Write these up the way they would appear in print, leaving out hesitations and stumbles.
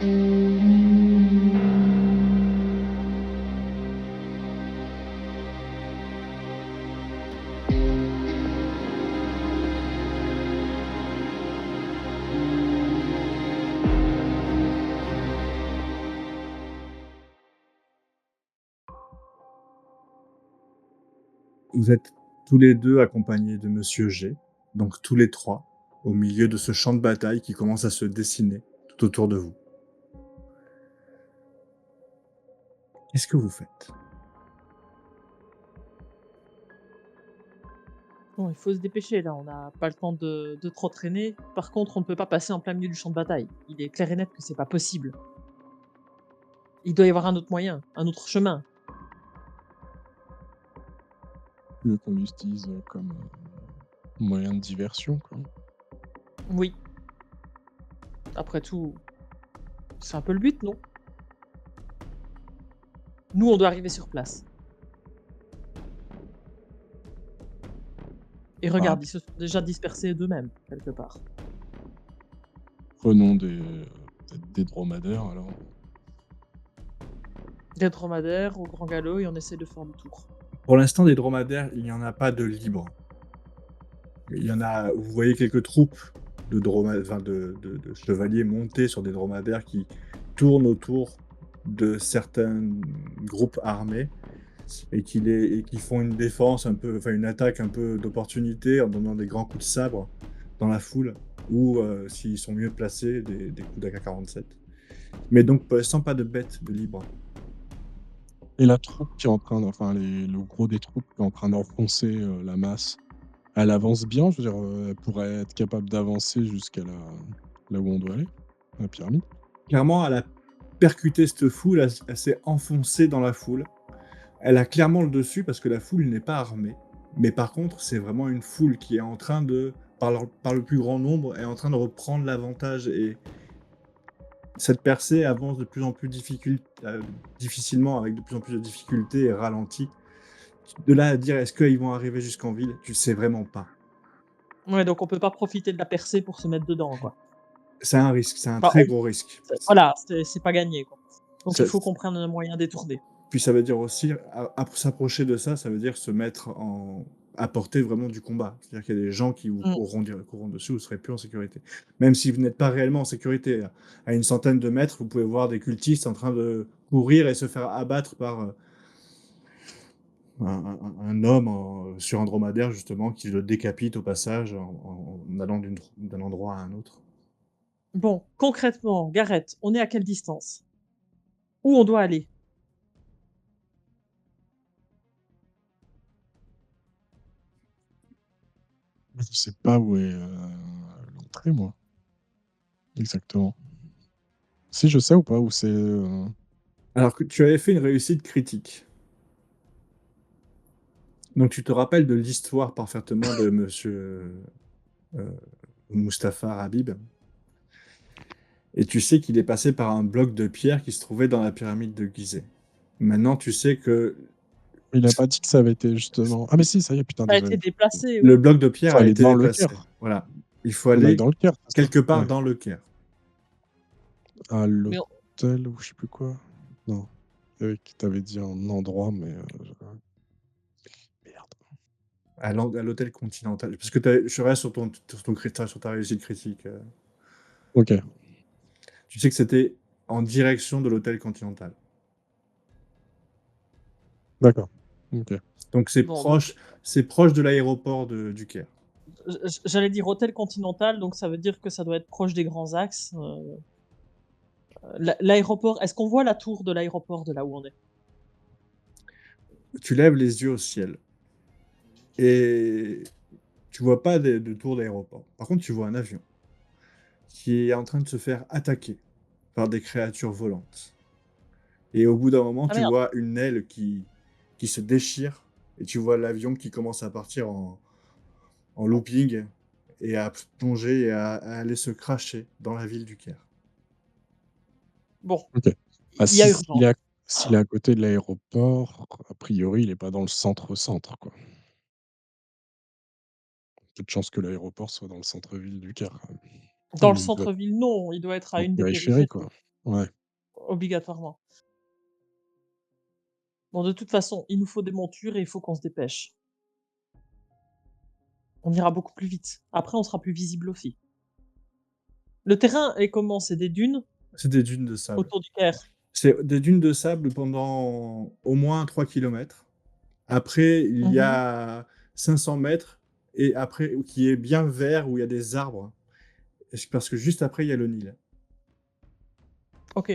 Vous êtes tous les 2 accompagnés de monsieur G, donc tous les 3, au milieu de ce champ de bataille qui commence à se dessiner tout autour de vous. Qu'est-ce que vous faites? Bon, il faut se dépêcher là, on n'a pas le temps de trop traîner. Par contre, on ne peut pas passer en plein milieu du champ de bataille. Il est clair et net que c'est pas possible. Il doit y avoir un autre moyen, un autre chemin. Tu veux qu'on l'utilise, comme, moyen de diversion, quoi. Oui, après tout, c'est un peu le but, non? Nous, on doit arriver sur place. Et Bah, regarde, ils se sont déjà dispersés d'eux-mêmes, quelque part. prenons peut-être des dromadaires alors. Des dromadaires au grand galop et on essaie de faire le tour. Pour l'instant, des dromadaires, il n'y en a pas de libres. Il y en a vous voyez quelques troupes de chevaliers montés sur des dromadaires qui tournent autour de certains groupes armés et qui font une défense un peu enfin une attaque un peu d'opportunité en donnant des grands coups de sabre dans la foule ou, s'ils sont mieux placés, des coups d'AK-47. Mais donc pour l'instant, pas de bêtes de libre. Et la troupe qui est en train le gros des troupes qui est en train d'enfoncer, la masse, elle avance bien? Je veux dire, elle pourrait être capable d'avancer jusqu'à là où on doit aller? La pyramide? Clairement, elle a percuté cette foule, elle s'est enfoncée dans la foule. Elle a clairement le dessus parce que la foule n'est pas armée. Mais par contre, c'est vraiment une foule qui est en train de, par le plus grand nombre, est en train de reprendre l'avantage et cette percée avance de plus en plus difficilement, avec de plus en plus de difficultés et ralentit. De là à dire est-ce qu'ils vont arriver jusqu'en ville, tu sais vraiment pas. Ouais, donc on peut pas profiter de la percée pour se mettre dedans, quoi. C'est un risque, c'est un Enfin, très gros risque. voilà, c'est pas gagné, quoi. Donc il Ça, faut qu'on prenne un moyen détourné. Puis ça veut dire aussi, s'approcher de ça, ça veut dire se mettre à portée vraiment du combat. C'est-à-dire qu'il y a des gens qui vous Mmh. courront dessus, vous serez plus en sécurité. Même si vous n'êtes pas réellement en sécurité. À une centaine de mètres, vous pouvez voir des cultistes en train de courir et se faire abattre par un homme sur un dromadaire, justement, qui le décapite au passage en allant d'un endroit à un autre. Bon, concrètement, Gareth, on est à quelle distance? Où on doit aller? Je sais pas où est, l'entrée moi, exactement. Si, je sais ou pas où c'est, Alors que tu avais fait une réussite critique. Donc tu te rappelles de l'histoire parfaitement de monsieur Mustapha Habib. Et tu sais qu'il est passé par un bloc de pierre qui se trouvait dans la pyramide de Gizeh. Maintenant, tu sais que il a pas dit que ça avait été justement ah mais si, ça y est, putain, Ça a désolé. été déplacé, le oui. bloc de pierre Faut a aller été dans le déplacé. Caire. Voilà. Il faut Faut qu'on aille aller dans le Caire, c'est ça? quelque part Ouais. dans le Caire. À Mais on l'hôtel ou je sais plus quoi. Non, tu avais dit un endroit mais, je merde. À l'hôtel Continental. Parce que je reste sur ta réussite critique. OK, Tu sais que c'était en direction de l'hôtel Continental. d'accord. OK. Donc bon, donc c'est proche de l'aéroport du Caire. j'allais dire hôtel continental, donc ça veut dire que ça doit être proche des grands axes. L'aéroport, est-ce qu'on voit la tour de l'aéroport de là où on est? Tu lèves les yeux au ciel et tu vois pas de tour d'aéroport. Par contre, tu vois un avion qui est en train de se faire attaquer par des créatures volantes. Et au bout d'un moment, Ah tu merde! vois une aile qui se déchire et tu vois l'avion qui commence à partir en looping et à plonger et à aller se cracher dans la ville du Caire. Bon, OK. Bah, il y a si urgence. s'il est à côté de l'aéroport, a priori, il est pas dans le centre-centre, quoi. Peu de chances que l'aéroport soit dans le centre-ville du Caire, quand même. Dans le Il doit être centre-ville, non, il doit être à en une des périphérie, périphéries. quoi. Ouais. obligatoirement. Bon, de toute façon, il nous faut des montures et il faut qu'on se dépêche. On ira beaucoup plus vite. Après, on sera plus visible aussi. Le terrain est comment? C'est des dunes C'est des dunes de sable. autour du Caire? C'est des dunes de sable pendant au moins 3 kilomètres. Après, il y Mmh. a 500 mètres et après qui est bien vert, où il y a des arbres. Parce que juste après, il y a le Nil OK.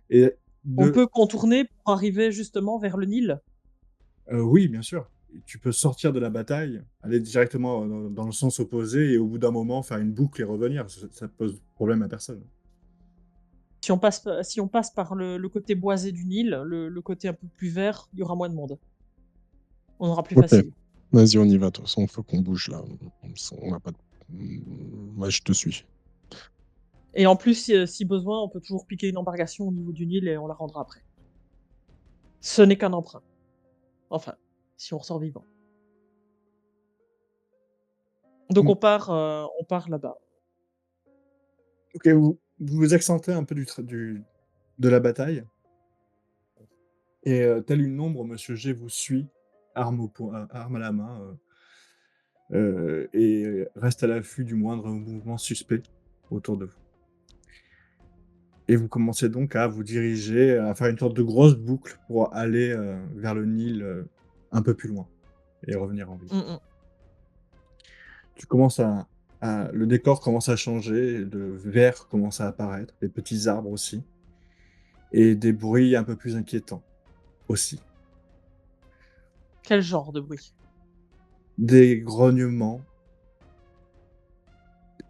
et On de peut contourner pour arriver justement vers le Nil? oui, bien sûr. Tu peux sortir de la bataille, aller directement dans le sens opposé et au bout d'un moment faire une boucle et revenir. Ça pose problème à personne. Si on passe par le côté boisé du Nil, le côté un peu plus vert, il y aura moins de monde. On aura plus OK. facile. Vas-y, on y va, de toute façon, faut qu'on bouge là. On n'a pas de ouais, je te suis. Et en plus, si besoin, on peut toujours piquer une embarcation au niveau du Nil et on la rendra après. Ce n'est qu'un emprunt. Enfin, si on ressort vivant. Donc Mmh. on part là-bas. OK, vous vous absentez un peu de la bataille et tel une ombre, monsieur G vous suit, arme à la main, et reste à l'affût du moindre mouvement suspect autour de vous. Et vous commencez donc à vous diriger, à faire une sorte de grosse boucle pour aller, vers le Nil, un peu plus loin et revenir en ville. Mmh mh. Tu commences à le décor commence à changer, le vert commence à apparaître, des petits arbres aussi et des bruits un peu plus inquiétants aussi. Quel genre de bruit? Des grognements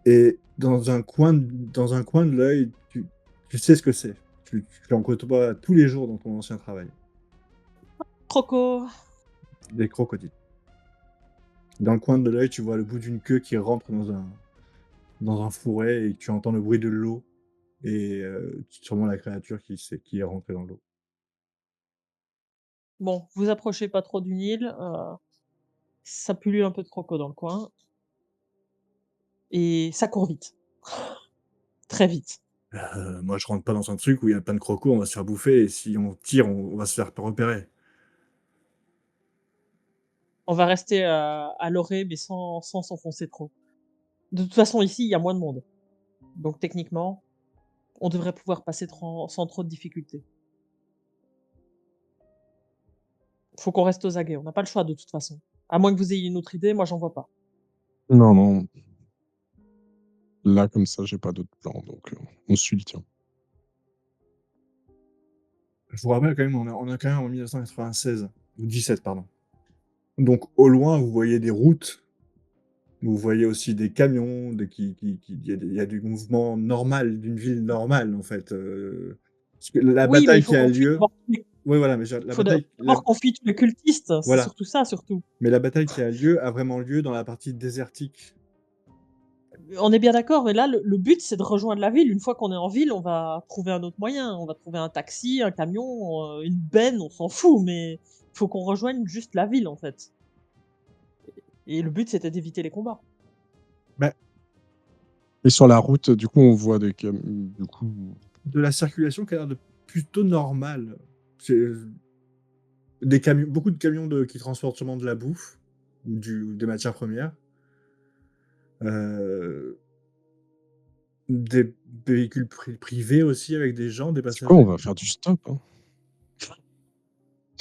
et dans un coin de l'œil, tu sais ce que c'est. Tu en côtoies tous les jours dans ton ancien travail, Croco! des crocodiles. Dans le coin de l'œil, tu vois le bout d'une queue qui rentre dans un fourré et tu entends le bruit de l'eau et sûrement la créature qui est rentrée dans l'eau. Bon, vous approchez pas trop du Nil, ça pullule un peu de croco dans le coin et ça court vite, très vite. Moi, je rentre pas dans un truc où il y a plein de crocos, on va se faire bouffer et si on tire, on va se faire repérer. On va rester, à l'orée mais sans s'enfoncer trop. De toute façon, ici, il y a moins de monde. Donc techniquement, on devrait pouvoir passer sans trop de difficultés. Faut qu'on reste aux aguets, on n'a pas le choix de toute façon. À moins que vous ayez une autre idée, moi j'en vois pas. Non, non, là, comme ça, j'ai pas d'autre plan, donc on suit le tien. Je vous rappelle quand même, on est quand même en 1996 ou 17 pardon. Donc au loin, vous voyez des routes, vous voyez aussi des camions, des qui il y a du mouvement normal, d'une ville normale en fait, parce que la Oui, mais il bataille faut qui a qu'on fuit lieu d'abord tous les oui voilà, mais je la faut bataille la d'abord qu'on fuit tous les cultistes, c'est voilà, surtout ça, surtout. mais la bataille qui a lieu a vraiment lieu dans la partie désertique. On est bien d'accord, mais là, le but, c'est de rejoindre la ville. Une fois qu'on est en ville, on va trouver un autre moyen. On va trouver un taxi, un camion, une benne, on s'en fout, mais il faut qu'on rejoigne juste la ville, en fait. Et le but, c'était d'éviter les combats. Bah, Et sur la route, du coup, on voit du coup de la circulation qui a l'air de plutôt normale. C'est des camions beaucoup de camions qui transportent sûrement de la bouffe ou des matières premières. Heu, des véhicules privés aussi avec des gens, des c'est quoi? On passagers. va faire du stop, hein?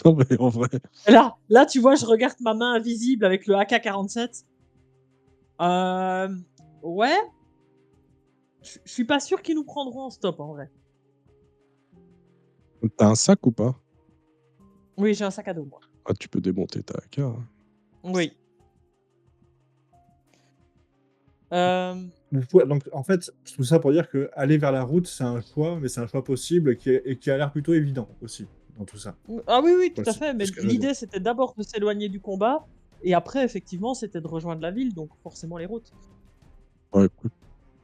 Non, mais en vrai, Et là, tu vois, je regarde ma main invisible avec le AK-47. Ouais, je suis pas sûr qu'ils nous prendront en stop, en vrai. tu as un sac ou pas? Oui, j'ai un sac à dos, moi. Ah, tu peux démonter ta AK, hein. Oui. Hem, Vous pouvez donc en fait, tout ça pour dire qu'aller vers la route, c'est un choix, mais c'est un choix possible et qui a l'air plutôt évident aussi, dans tout ça. ah oui, oui, tout à Voici fait, c'est mais ce que je veux dire. l'idée, c'était d'abord de s'éloigner du combat et après, effectivement, c'était de rejoindre la ville, donc forcément les routes. Bah, écoute,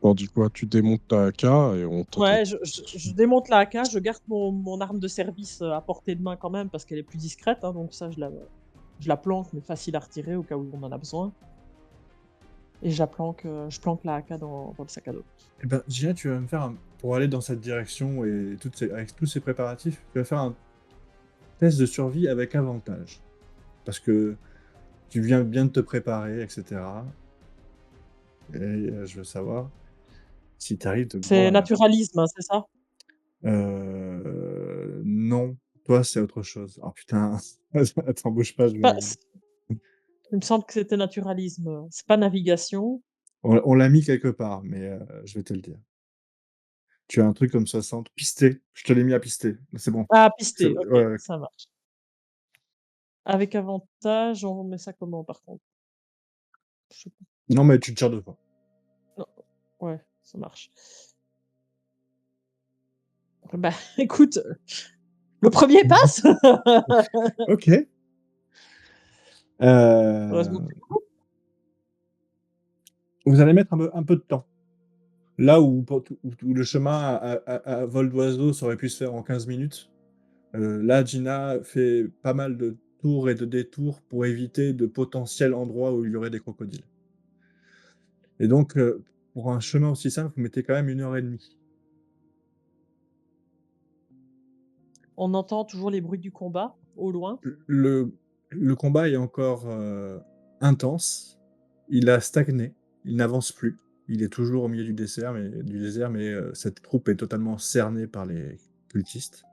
on dit quoi? Tu démontes ta AK et on tente un Ouais, truc. je démonte la AK, je garde mon arme de service, à portée de main quand même parce qu'elle est plus discrète, hein, donc ça je la planque, mais facile à retirer au cas où on en a besoin et je planque la AK dans le sac à dos. Eh ben, je dirais, tu vas me faire un pour aller dans cette direction et avec tous ces préparatifs, tu vas faire un test de survie avec avantage. Parce que tu viens bien de te préparer et cetera et je veux savoir si tu arrives de C'est bon, naturalisme, hein, c'est ça? non, toi, c'est autre chose. Ah putain, attends, bouge pas, je C'est pas vais c Il me semble que c'était naturalisme, c'est pas navigation. on l'a mis quelque part, mais je vais te le dire. Tu as un truc comme 60 pisté, je te l'ai mis à pisté, c'est bon. Ah, C'est pisté, ouais, OK, ouais. ça marche. Avec avantage, on met ça comment par contre? Je sais pas. Non, mais tu tires 2 fois. Non, ouais, ça marche. Bah, écoute, le premier passe! OK. Heureusement Heu, que c'est court. Vous allez mettre un peu de temps. Là où le chemin à vol d'oiseau, ça aurait pu se faire en 15 minutes, là, Gina fait pas mal de tours et de détours pour éviter de potentiels endroits où il y aurait des crocodiles et donc pour un chemin aussi simple, vous mettez quand même 1 heure et demie. On entend toujours les bruits du combat, au loin. Le le combat est encore, intense. Il a stagné, il n'avance plus. Il est toujours au milieu du désert, mais cette troupe est totalement cernée par les cultistes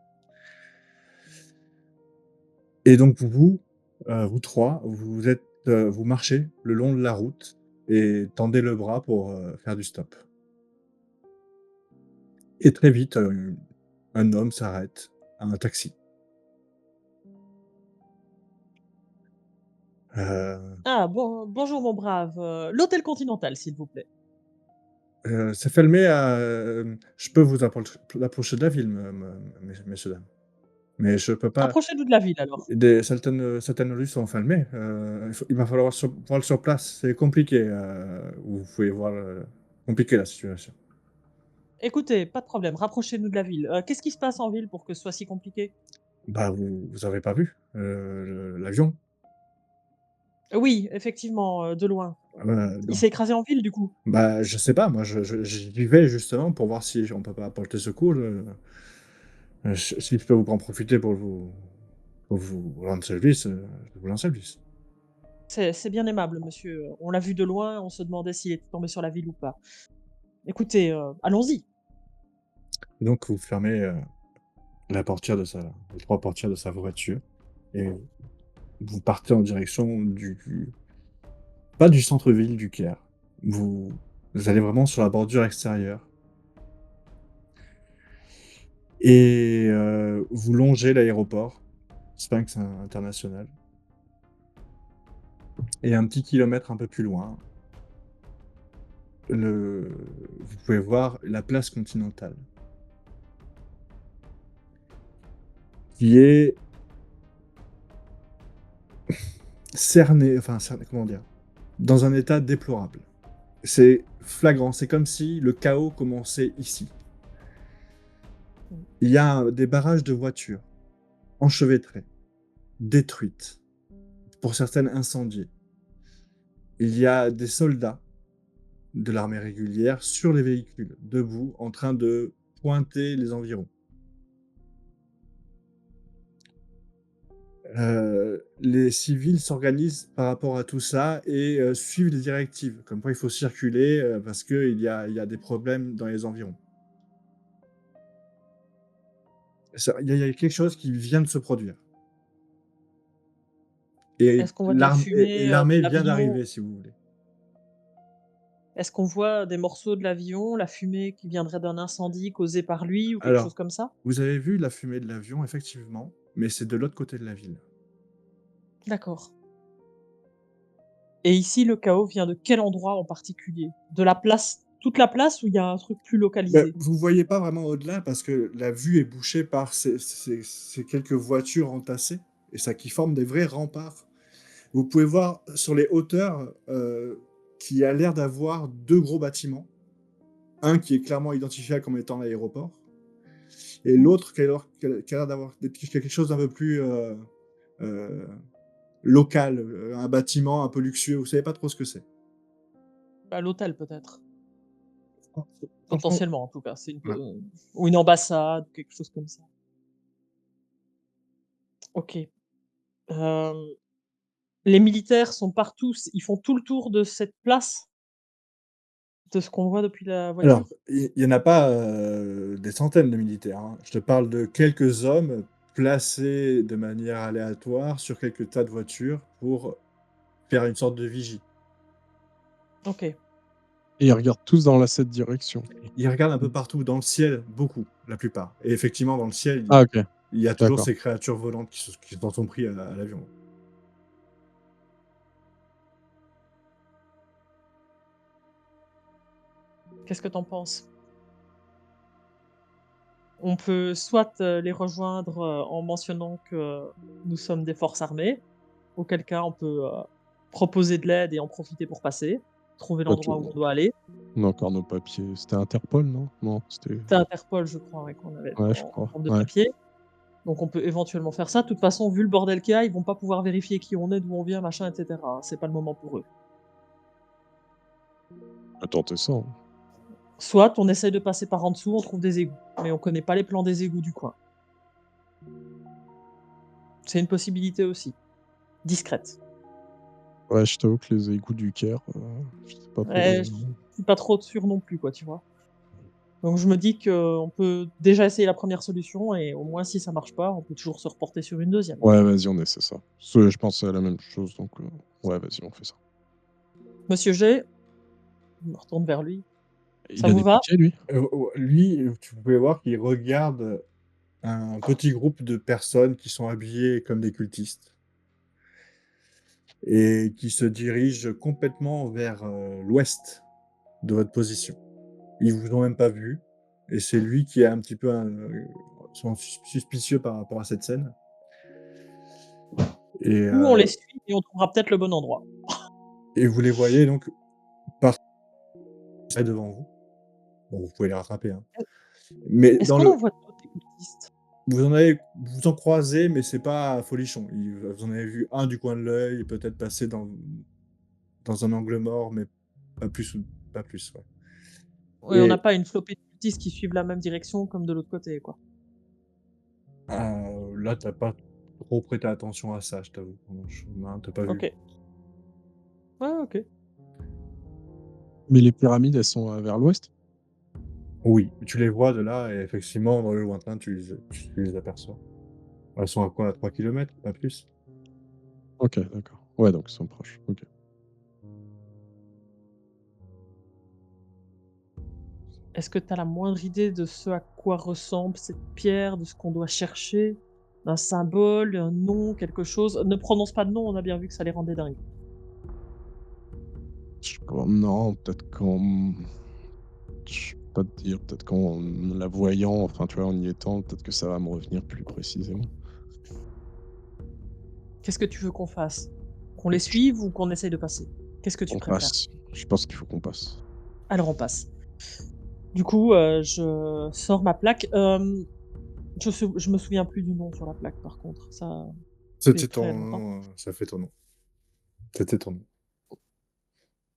et donc vous 3, vous marchez le long de la route et tendez le bras pour, faire du stop et très vite, un homme s'arrête à un taxi. Heu Ah bonjour mon brave, l'hôtel Continental s'il vous plaît. C'est filmé à, je peux vous approcher de la ville, messieurs, dames, mais je peux pas. Approchez-nous de la ville alors. Certaines rues sont fermées, il va falloir voir sur place, c'est compliqué, vous pouvez voir, compliqué la situation. Écoutez, pas de problème, rapprochez-nous de la ville. Qu'est-ce qui se passe en ville pour que ce soit si compliqué? Bah, vous avez pas vu, l'avion? Oui, effectivement, de loin. Il Donc s'est écrasé en ville du coup? bah, je sais pas, moi j'y vais justement pour voir si on peut pas apporter secours, si je peux vous en profiter pour vous rendre service, je vous rends service. C'est bien aimable monsieur, on l'a vu de loin, on se demandait s'il était tombé sur la ville ou pas. Écoutez, allons-y. Et donc vous fermez, les 3 portières de sa voiture et vous partez en direction pas du centre-ville du Caire. Vous vous allez vraiment sur la bordure extérieure et vous longez l'aéroport Sphinx international et un petit kilomètre un peu plus loin, vous pouvez voir la place Continentale qui est cernée, comment dire? Dans un état déplorable. C'est flagrant, c'est comme si le chaos commençait ici. Mmh. Il y a des barrages de voitures enchevêtrées, détruites, pour certaines incendiées. Il y a des soldats de l'armée régulière sur les véhicules, debout, en train de pointer les environs. Les civils s'organisent par rapport à tout ça et suivent les directives, comme quoi il faut circuler, parce qu'il y a des problèmes dans les environs. Ça il y a quelque chose qui vient de se produire et Est-ce qu'on voit de la fumée, de l'armée vient l'avion? d'arriver, si vous voulez. Est-ce qu'on voit des morceaux de l'avion, la fumée qui viendrait d'un incendie causé par lui ou quelque chose Alors, comme ça? vous avez vu la fumée de l'avion, effectivement, mais c'est de l'autre côté de la ville. D'accord. Et ici, le chaos vient de quel endroit en particulier? De la place, toute la place, ou il y a un truc plus Bah, localisé? vous voyez pas vraiment au-delà parce que la vue est bouchée par ces quelques voitures entassées et ça qui forme des vrais remparts. Vous pouvez voir sur les hauteurs, qu'il y a l'air d'avoir 2 gros bâtiments. Un qui est clairement identifiable comme étant l'aéroport et Mmh. l'autre qui a l'air d'avoir d'être quelque chose d'un peu plus, heu, local, un bâtiment un peu luxueux. Vous savez pas trop ce que c'est. À l'hôtel peut-être? Franchement, Potentiellement en tout cas, c'est une ouais. ou une ambassade, quelque chose comme ça. OK. Hem, les militaires sont partout, ils font tout le tour de cette place? De ce qu'on voit depuis la Alors, voiture? il y en a pas, des centaines de militaires, hein. Je te parle de quelques hommes placés de manière aléatoire sur quelques tas de voitures pour faire une sorte de vigie. OK. Et ils regardent tous dans la cette direction. Ils regardent un peu Mmh. partout, dans le ciel, beaucoup, la plupart. Et effectivement, dans le ciel, Ah OK, il y a toujours d'accord. ces créatures volantes qui s'en sont pris à l'avion. Qu'est-ce que tu en penses? On peut soit, les rejoindre, en mentionnant que nous sommes des forces armées, auquel cas on peut, proposer de l'aide et en profiter pour passer, trouver OK, l'endroit où on doit aller. on a encore nos papiers. C'était Interpol, non? Non, c'était C'est Interpol, je crois, ouais, qu'on avait ouais, je en crois, forme de ouais. papier, donc on peut éventuellement faire ça. De toute façon, vu le bordel qu'il y a, ils vont pas pouvoir vérifier qui on est, d'où on vient, machin et cetera, hein. C'est pas le moment pour eux. On va tenter ça, hein. Soit on essaye de passer par en dessous, on trouve des égouts, mais on connaît pas les plans des égouts du coin. C'est une possibilité aussi, discrète. Ouais, je t'avoue que les égouts du Caire, je sais pas trop, Ouais, je suis pas trop sûr non plus, quoi, tu vois? Donc je me dis qu'on peut déjà essayer la première solution et au moins si ça marche pas, on peut toujours se reporter sur une deuxième. ouais, vas-y, on essaie ça. Parce que je pensais à la même chose, donc ouais, vas-y, on fait ça. Monsieur G, je me retourne vers lui. Ça Il a vous des va? papiers, lui? Lui, tu pouvais voir qu'il regarde un petit groupe de personnes qui sont habillées comme des cultistes et qui se dirigent complètement vers, l'ouest de votre position. Ils vous ont même pas vu et c'est lui qui est un petit peu sont suspicieux par rapport à cette scène et Ou on les suit et on trouvera peut-être le bon endroit. vous les voyez donc passer devant vous. Bon, vous pouvez les rattraper, hein. Mais Est-ce dans qu'on en le voit d'autres des cultistes? vous en croisez, mais c'est pas folichon. Vous en avez vu un du coin de l'œil, peut-être passer dans un angle mort, mais pas plus, ouais. Ouais, on n'a Et pas une flopée de cultistes qui suivent la même direction comme de l'autre côté, quoi. là, tu as pas trop prêté attention à ça, je t'avoue. Non, tu as pas vu. OK. Ouais, OK. Mais les pyramides, elles sont, vers l'ouest? Oui, tu les vois de là et effectivement, dans le lointain, tu les aperçois. Elles sont à quoi? À 3 kilomètres, pas plus. OK, d'accord. Ouais, donc ils sont proches. OK. Est-ce que tu as la moindre idée de ce à quoi ressemble cette pierre, de ce qu'on doit chercher? Un symbole, un nom, quelque chose? Ne prononce pas de nom, on a bien vu que ça les rendait dingues. Non, peut-être qu'en je peux pas te dire, peut-être qu'en la voyant, enfin, tu vois, en y étant, peut-être que ça va me revenir plus précisément. Qu'est-ce que tu veux qu'on fasse? Qu'on les suive ou qu'on essaye de passer? Qu'est-ce que tu On préfères? passe. Je pense qu'il faut qu'on passe. Alors on passe. Du coup, je sors ma plaque. Je me souviens plus du nom sur la plaque par contre, ça fait C'était très ton longtemps. nom, ça fait ton nom. C'était ton nom.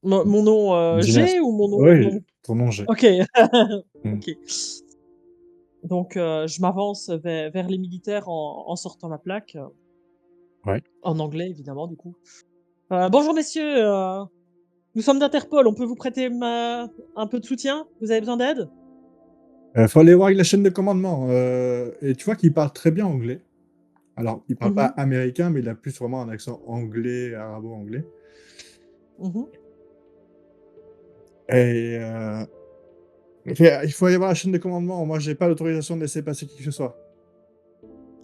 Mon nom, Dinas. G ou mon nom Oui, nom? ton nom G. OK. Mmh. OK. Donc je m'avance vers les militaires en sortant ma plaque, Ouais. en anglais évidemment du coup. «Bonjour messieurs, nous sommes d'Interpol, on peut vous prêter ma un peu de soutien? Vous avez besoin d'aide?» Faut aller voir avec la chaîne de commandement, et tu vois qu'il parle très bien anglais. Alors, il parle pas Mmh. américain, mais il a plus vraiment un accent anglais, arabo-anglais Mmh. et il faut aller voir la chaîne de commandement. Moi, j'ai pas l'autorisation de laisser passer qui que ce soit.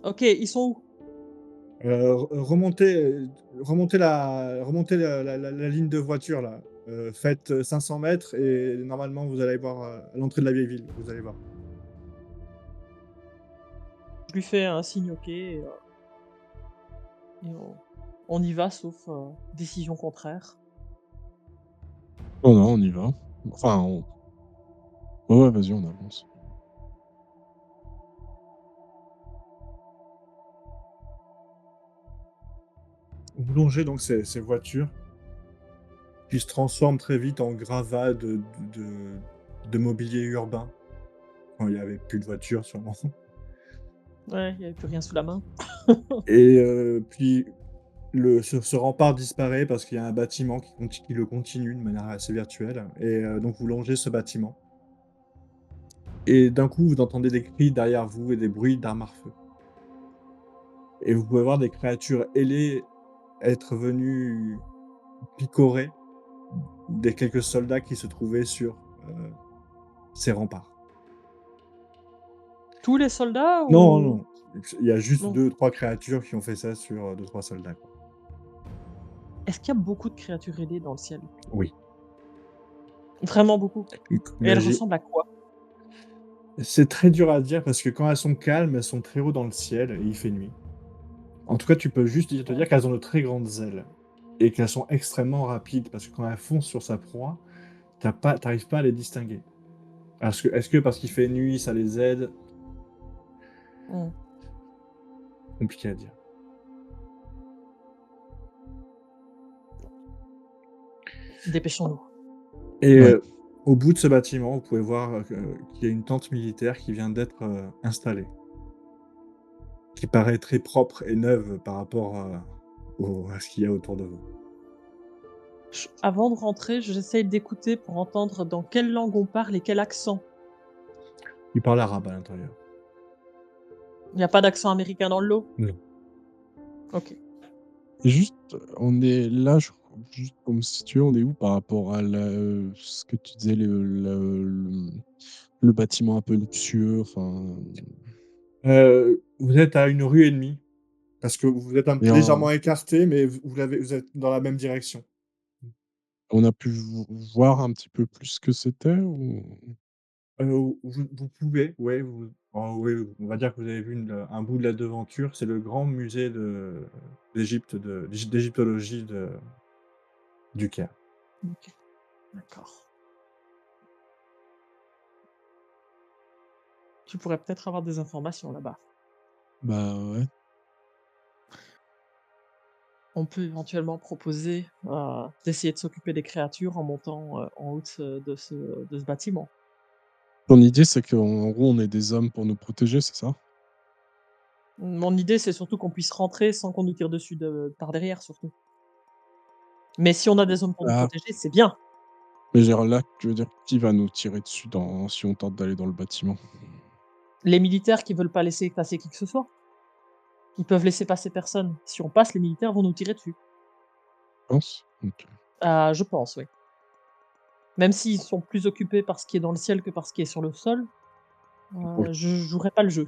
OK, ils sont où? Remontez la ligne de voiture là, faites 500 mètres et normalement vous allez voir, à l'entrée de la vieille ville, vous allez voir. Je lui fais un signe OK et on y va sauf, décision contraire. Non, non, on y va. Enfin, on ouais, ouais, vas-y, on avance. Vous longez donc ces voitures qui se transforme très vite en gravat de mobilier urbain, quand il y avait plus de voitures sûrement. Ouais, il y avait plus rien sous la main. Et puis ce rempart disparaît parce qu'il y a un bâtiment qui le continue de manière assez virtuelle et donc vous longez ce bâtiment et d'un coup, vous entendez des cris derrière vous et des bruits d'armes à feu et vous pouvez voir des créatures ailées être venues picorer des quelques soldats qui se trouvaient sur, ces remparts. Tous les soldats Non, ou non, il y a juste non? deux trois créatures qui ont fait ça sur, 2-3 soldats, quoi. Est-ce qu'il y a beaucoup de créatures ailées dans le ciel? Oui. Vraiment beaucoup? Et elles Imagi ressemblent à quoi? C'est très dur à dire parce que quand elles sont calmes, elles sont très haut dans le ciel et il fait nuit. En tout cas, tu peux juste te Ouais. dire qu'elles ont de très grandes ailes et qu'elles sont extrêmement rapides parce que quand elles foncent sur sa proie, tu arrives pas à les distinguer. Est-ce que parce qu'il fait nuit, ça les aide? Mmh. Compliqué à dire. Dépêchons-nous. Et Ouais. au bout de ce bâtiment, vous pouvez voir, qu'il y a une tente militaire qui vient d'être, installée, qui paraît très propre et neuve par rapport à ce qu'il y a autour de vous. Avant de rentrer, j'essaye d'écouter pour entendre dans quelle langue on parle et quel accent. Il parle arabe à l'intérieur. Il y a pas d'accent américain dans le lot? Non. OK. Et juste, on est là, juste pour me situer, on est où par rapport à ce que tu disais, le bâtiment un peu luxueux, enfin, Vous êtes à une rue et demie. Parce que vous êtes et légèrement écarté, mais vous êtes dans la même direction. on a pu voir un petit peu plus ce que c'était ou? Vous pouvez, ouais, oui, on va dire que vous avez vu un bout de la devanture, c'est le grand musée d'égyptologie du Caire. OK, d'accord. Tu pourrais peut-être avoir des informations là-bas. Bah, ouais. On peut éventuellement proposer, d'essayer de s'occuper des créatures en montant, en haut de ce bâtiment. Ton idée, c'est qu'en gros, on est des hommes pour nous protéger, c'est ça? Mon idée, c'est surtout qu'on puisse rentrer sans qu'on nous tire dessus par derrière surtout. Mais si on a des hommes pour nous Ah, protéger, c'est bien. mais genre là, je veux dire, qui va nous tirer dessus si on tente d'aller dans le bâtiment? Les militaires qui veulent pas laisser passer qui que ce soit, ils peuvent laisser passer personne. Si on passe, les militaires vont nous tirer dessus. Tu penses? OK. Ah, je pense, oui. Même s'ils sont plus occupés par ce qui est dans le ciel que par ce qui est sur le sol, Pour le je jouerai pas le jeu.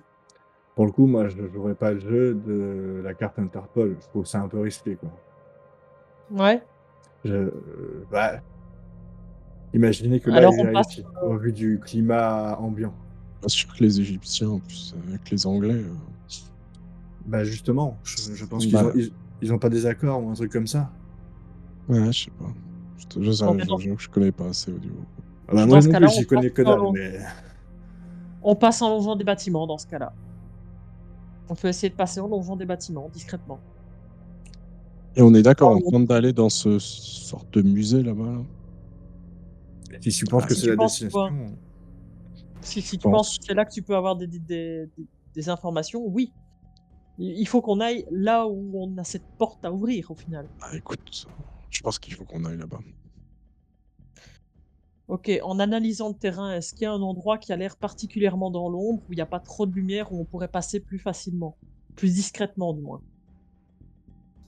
pour le coup, moi, je ne jouerais pas le jeu de la carte Interpol. Je trouve ça un peu risqué, quoi. Ouais, Bah, imaginez que là, alors il on passe, vérifie, au vu du climat ambiant. Pas sûr que les Égyptiens, en plus, avec les Anglais, Bah, justement, je pense qu'ils ont bah, ils ont pas des accords ou un truc comme ça? ouais, je sais pas. Je non sais mais j'avoue que je connais pas assez au niveau. Ah bah, dans moi ce non cas-là, plus, j'y connais que dalle, mais on passe en longeant des bâtiments dans ce cas-là. On peut essayer de passer en longeant des bâtiments discrètement. Et on est d'accord, Sans on tente montrer. d'aller dans ce sorte de musée là-bas, là? si tu penses Ah, que Si c'est tu la penses quoi? destination, Si je tu penses que pense. c'est là que tu peux avoir des informations, oui. Il faut qu'on aille là où on a cette porte à ouvrir au final. Ah, écoute, je pense qu'il faut qu'on aille là-bas. OK, en analysant le terrain, est-ce qu'il y a un endroit qui a l'air particulièrement dans l'ombre, où il y a pas trop de lumière, où on pourrait passer plus facilement? Plus discrètement du moins?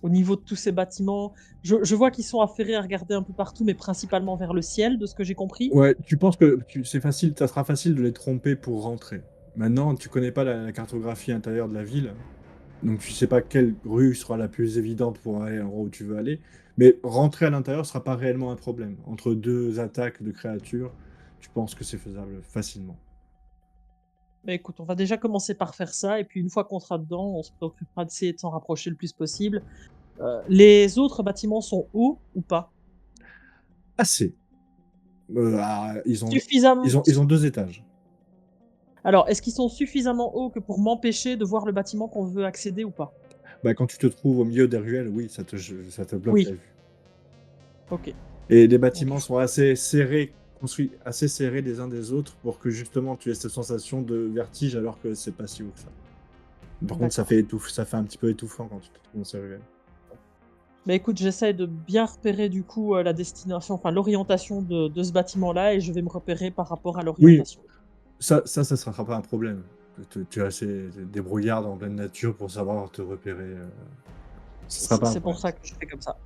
Au niveau de tous ces bâtiments, je vois qu'ils sont affairés à regarder un peu partout, mais principalement vers le ciel, de ce que j'ai compris. ouais, tu penses que c'est facile, ça sera facile de les tromper pour rentrer. Maintenant, tu connais pas la cartographie intérieure de la ville, donc tu sais pas quelle rue sera la plus évidente pour aller à l'endroit où tu veux aller, mais rentrer à l'intérieur sera pas réellement un problème. Entre 2 attaques de créatures, tu penses que c'est faisable facilement. Mais écoute, on va déjà commencer par faire ça et puis une fois qu'on sera dedans, on se préoccupera d'essayer de s'en rapprocher le plus possible. Les autres bâtiments sont hauts ou pas? Assez. Ils ont Suffisamment ils ont 2 étages. Alors, est-ce qu'ils sont suffisamment hauts que pour m'empêcher de voir le bâtiment qu'on veut accéder ou pas? Bah, quand tu te trouves au milieu des ruelles, oui, ça te bloque la Oui, vue. OK. Et les Donc il bâtiments faut sont assez serrés, construits assez serrés les uns des autres pour que justement tu aies cette sensation de vertige alors que c'est pas si haut que ça. Par contre, d'accord. ça fait un petit peu étouffant quand tu te trouves dans ces ruelles. Mais écoute, j'essaie de bien repérer du coup, la destination, enfin l'orientation de ce bâtiment-là et je vais me repérer par rapport à Oui, l'orientation. ça sera pas un problème. Tu es assez débrouillard en pleine nature pour savoir te repérer, ce sera pas un C'est pour problème ça ça. que je fais comme ça.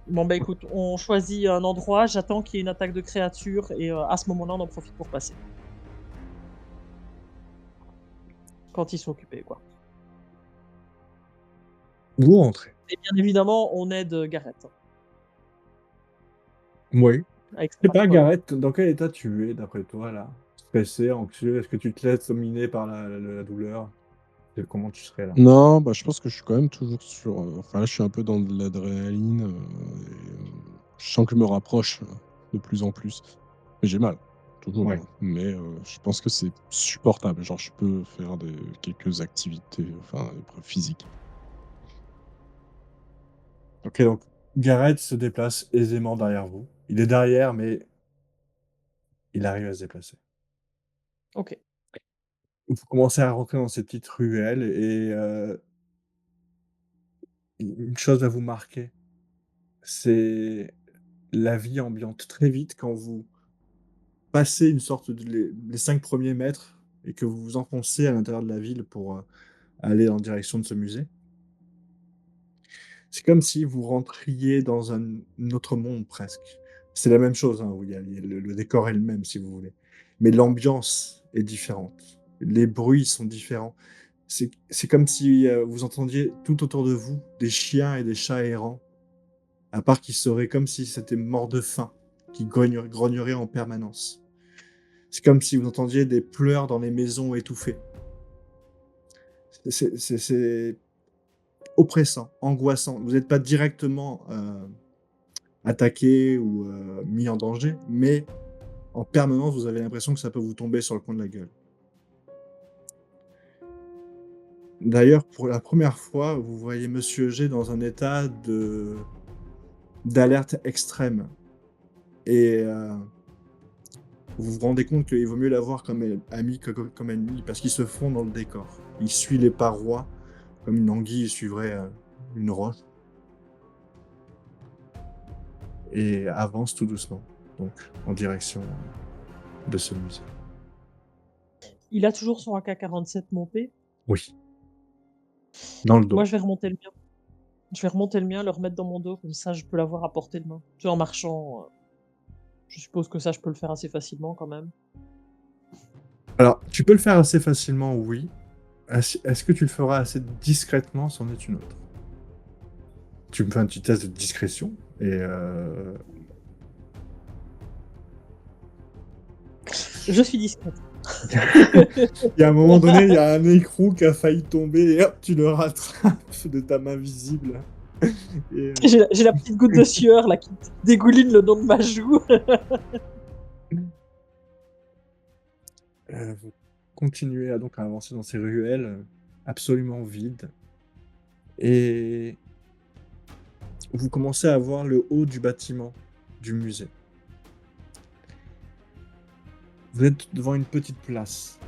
Bon, bah, écoute, on choisit un endroit, j'attends qu'il y ait une attaque de créatures et à ce moment-là, on en profite pour passer. Quand ils sont occupés, quoi. Vous rentrez. Et bien évidemment, on aide, Gareth, Oui. avec Je son sais pas, matériel. Gareth, dans quel état tu es d'après toi là? Stressé, anxieux? Est-ce que tu te laisses dominer par la douleur? Comment tu serais là? Non, bah, je pense que je suis quand même toujours sur, enfin, là, je suis un peu dans de l'adrénaline, je sens que je me rapproche, de plus en plus. Mais j'ai mal, toujours, Ouais. hein, mais je pense que c'est supportable. Genre, je peux faire quelques activités, enfin, épreuves physiques. OK, donc Gareth se déplace aisément derrière vous. Il est derrière, mais il arrive à se déplacer. OK. Vous commencez à rentrer dans ces petites ruelles et une chose va vous marquer, c'est la vie ambiante. Très vite, quand vous passez une sorte de les 5 premiers mètres et que vous vous enfoncez à l'intérieur de la ville pour, aller en direction de ce musée, c'est comme si vous rentriez dans un autre monde presque. C'est la même chose, hein, où il y a le décor est le même si vous voulez, mais l'ambiance est différente. Les bruits sont différents. C'est comme si, vous entendiez tout autour de vous des chiens et des chats errants, à part qu'ils seraient comme si c'était morts de faim, qui grogneraient en permanence. C'est comme si vous entendiez des pleurs dans les maisons étouffées. C'est oppressant, angoissant. Vous n'êtes pas directement, attaqué ou, mis en danger, mais en permanence, vous avez l'impression que ça peut vous tomber sur le coin de la gueule. D'ailleurs, pour la première fois, vous voyez Monsieur G dans un état d'alerte extrême et vous vous rendez compte qu'il vaut mieux l'avoir comme ami que comme ennemi parce qu'il se fond dans le décor. Il suit les parois comme une anguille suivrait, une roche et avance tout doucement, donc en direction, de ce musée. Il a toujours son AK-47 monté. Oui, dans le dos. Moi, je vais remonter le mien. Je vais remonter le mien, le remettre dans mon dos, comme ça je peux l'avoir à portée de main. Tu sais, en marchant, je suppose que ça, je peux le faire assez facilement quand même. Alors, tu peux le faire assez facilement, oui. Est-ce que tu le feras assez discrètement? C'en est une autre. Tu me fais un petit test de discrétion et Je suis discrète. il y a un moment donné, il y a un écrou qui a failli tomber et hop, tu le rattrapes de ta main visible et J'ai la petite goutte de sueur là qui dégouline le long de ma joue. vous continuez à avancer dans ces ruelles, absolument vides et vous commencez à voir le haut du bâtiment du musée. Vous êtes devant une petite place.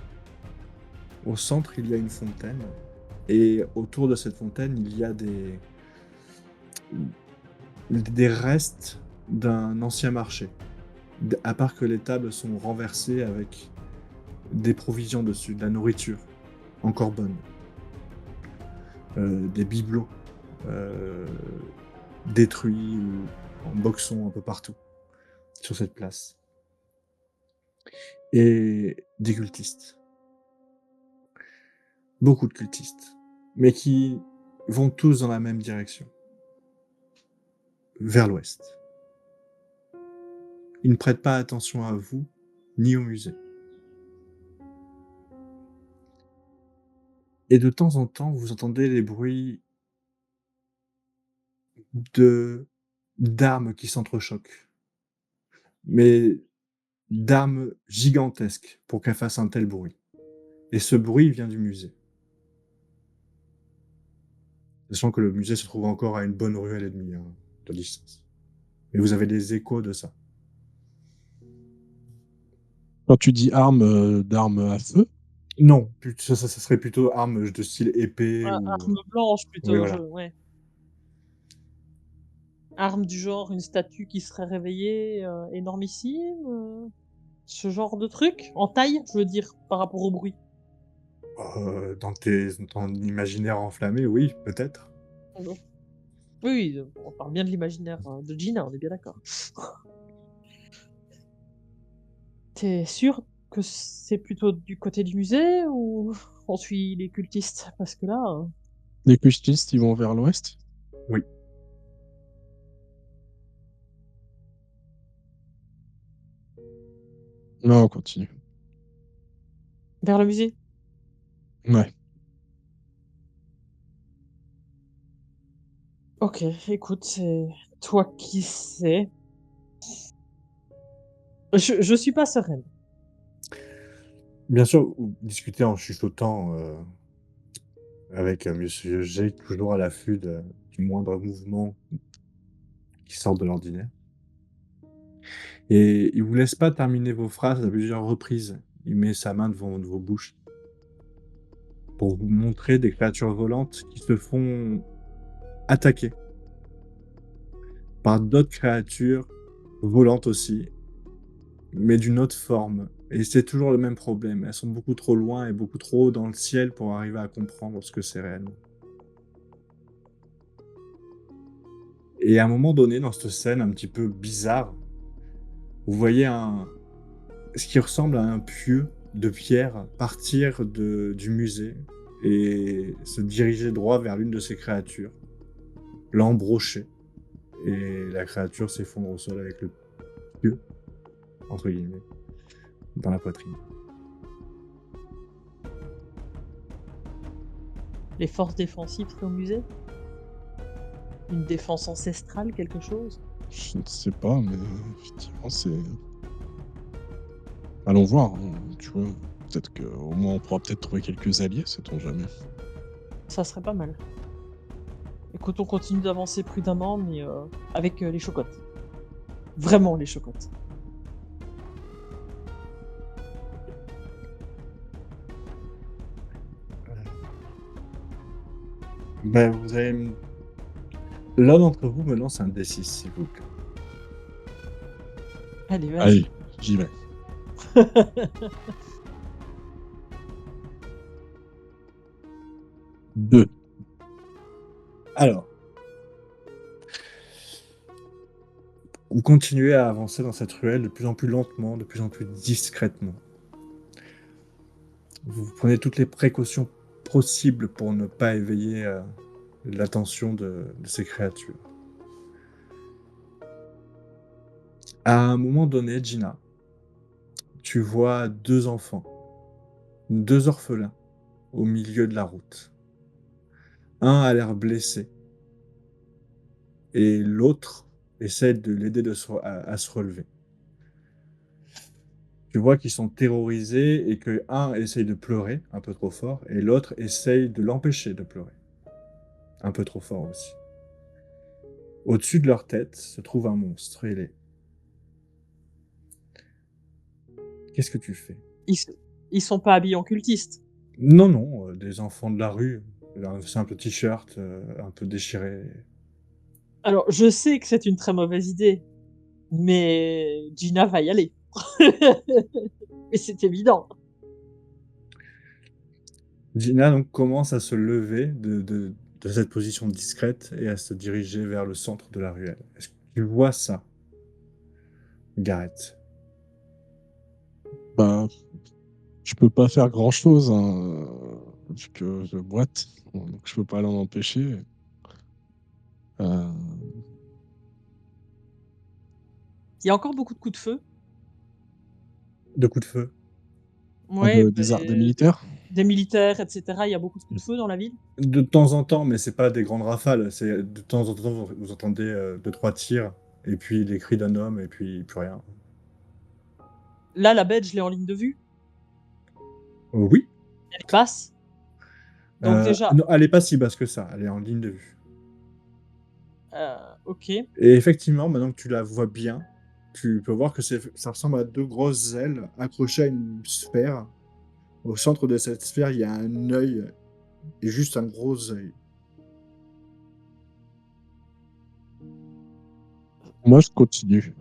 Au centre, il y a une fontaine et autour de cette fontaine, il y a des restes d'un ancien marché. À part que les tables sont renversées avec des provisions dessus, de la nourriture, encore bonne, des bibelots euh, détruits ou en boxons un peu partout sur cette place. Et des cultistes. Beaucoup de cultistes. Mais qui vont tous dans la même direction, vers l'ouest. Ils ne prêtent pas attention à vous, ni au musée. Et de temps en temps, vous entendez les bruits de d'armes qui s'entrechoquent, mais d'armes gigantesques pour qu'elles fassent un tel bruit. Et ce bruit vient du musée. Sachant que le musée se trouve encore à une bonne ruelle et demie, hein, de distance. et vous avez des échos de ça. Quand tu dis d'armes à feu? Non, ça serait plutôt arme de style épée ou Arme blanche oui, plutôt, voilà. ouais. Arme du genre une statue qui serait réveillée, énormissime, ce genre de truc? En taille, je veux dire, par rapport au bruit. Dans ton imaginaire enflammé, oui, peut-être. Mmh. Oui, oui, on parle bien de l'imaginaire, de Gina, on est bien d'accord. Tu es sûr que c'est plutôt du côté du musée ou on suit les cultistes? Parce que là, Les cultistes, ils vont vers l'ouest? Oui. Non, on continue. vers le musée? Ouais. OK, écoute, c'est toi qui sais. Je suis pas sereine. Bien sûr, vous discutez en chuchotant, avec, monsieur G, toujours à l'affût du moindre mouvement qui sort de l'ordinaire et il vous laisse pas terminer vos phrases à plusieurs reprises. Il met sa main devant vos bouches pour vous montrer des créatures volantes qui se font attaquer par d'autres créatures volantes aussi, mais d'une autre forme et c'est toujours le même problème. Elles sont beaucoup trop loin et beaucoup trop haut dans le ciel pour arriver à comprendre ce que c'est réellement. Et à un moment donné, dans cette scène un petit peu bizarre, vous voyez ce qui ressemble à un pieu de pierre partir du musée et se diriger droit vers l'une de ces créatures, l'embrocher. Et la créature s'effondre au sol avec le pieu, entre guillemets, dans la poitrine. Les forces défensives seraient au musée? Une défense ancestrale, quelque chose? Je ne sais pas, mais effectivement, c'est allons voir, hein, tu vois? Peut-être qu'au moins on pourra peut-être trouver quelques alliés, sait-on jamais. Ça serait pas mal. Écoute, on continue d'avancer prudemment, mais avec, les chocottes. Vraiment les chocottes. Ben, vous avez l'un d'entre vous me lance un D6, s'il vous plaît. Allez, vas-y. Allez, j'y vais. 2. Alors, vous continuez à avancer dans cette ruelle de plus en plus lentement, de plus en plus discrètement. Vous prenez toutes les précautions possibles pour ne pas éveiller, l'attention de ces créatures. À un moment donné, Gina, tu vois 2 enfants, 2 orphelins au milieu de la route. Un a l'air blessé et l'autre essaie de l'aider à se relever. Tu vois qu'ils sont terrorisés et que un essaye de pleurer un peu trop fort et l'autre essaye de l'empêcher de pleurer. Un peu trop fort aussi. Au-dessus de leur tête se trouve un monstre ailé. Qu'est-ce que tu fais? Ils s ils sont pas habillés en cultistes? Non, non, des enfants de la rue, un simple t-shirt, un peu déchiré. Alors, je sais que c'est une très mauvaise idée, mais Gina va y aller. Mais c'est évident. Gina donc commence à se lever de cette position discrète et à se diriger vers le centre de la ruelle. Est-ce que tu vois ça, Gareth? Bah, je peux pas faire grand-chose, hein, vu que je boite, donc je peux pas l'en empêcher. Heu, Il y a encore beaucoup de coups de feu. De coups de feu? Ouais, des beh, militaires? des militaires et cetera, il y a beaucoup de coups de feu dans la ville? De temps en temps, mais c'est pas des grandes rafales, c'est de temps en temps, vous entendez, 2-3 tirs et puis les cris d'un homme et puis plus rien. Là, la bête, je l'ai en ligne de vue, Oui, elle est basse, donc déjà, non, elle est pas si basse que ça, elle est en ligne de vue. OK. Et effectivement, maintenant que tu la vois bien, tu peux voir que ça ressemble à 2 grosses ailes accrochées à une sphère. Au centre de cette sphère, il y a un œil et juste un gros œil. Moi, je continue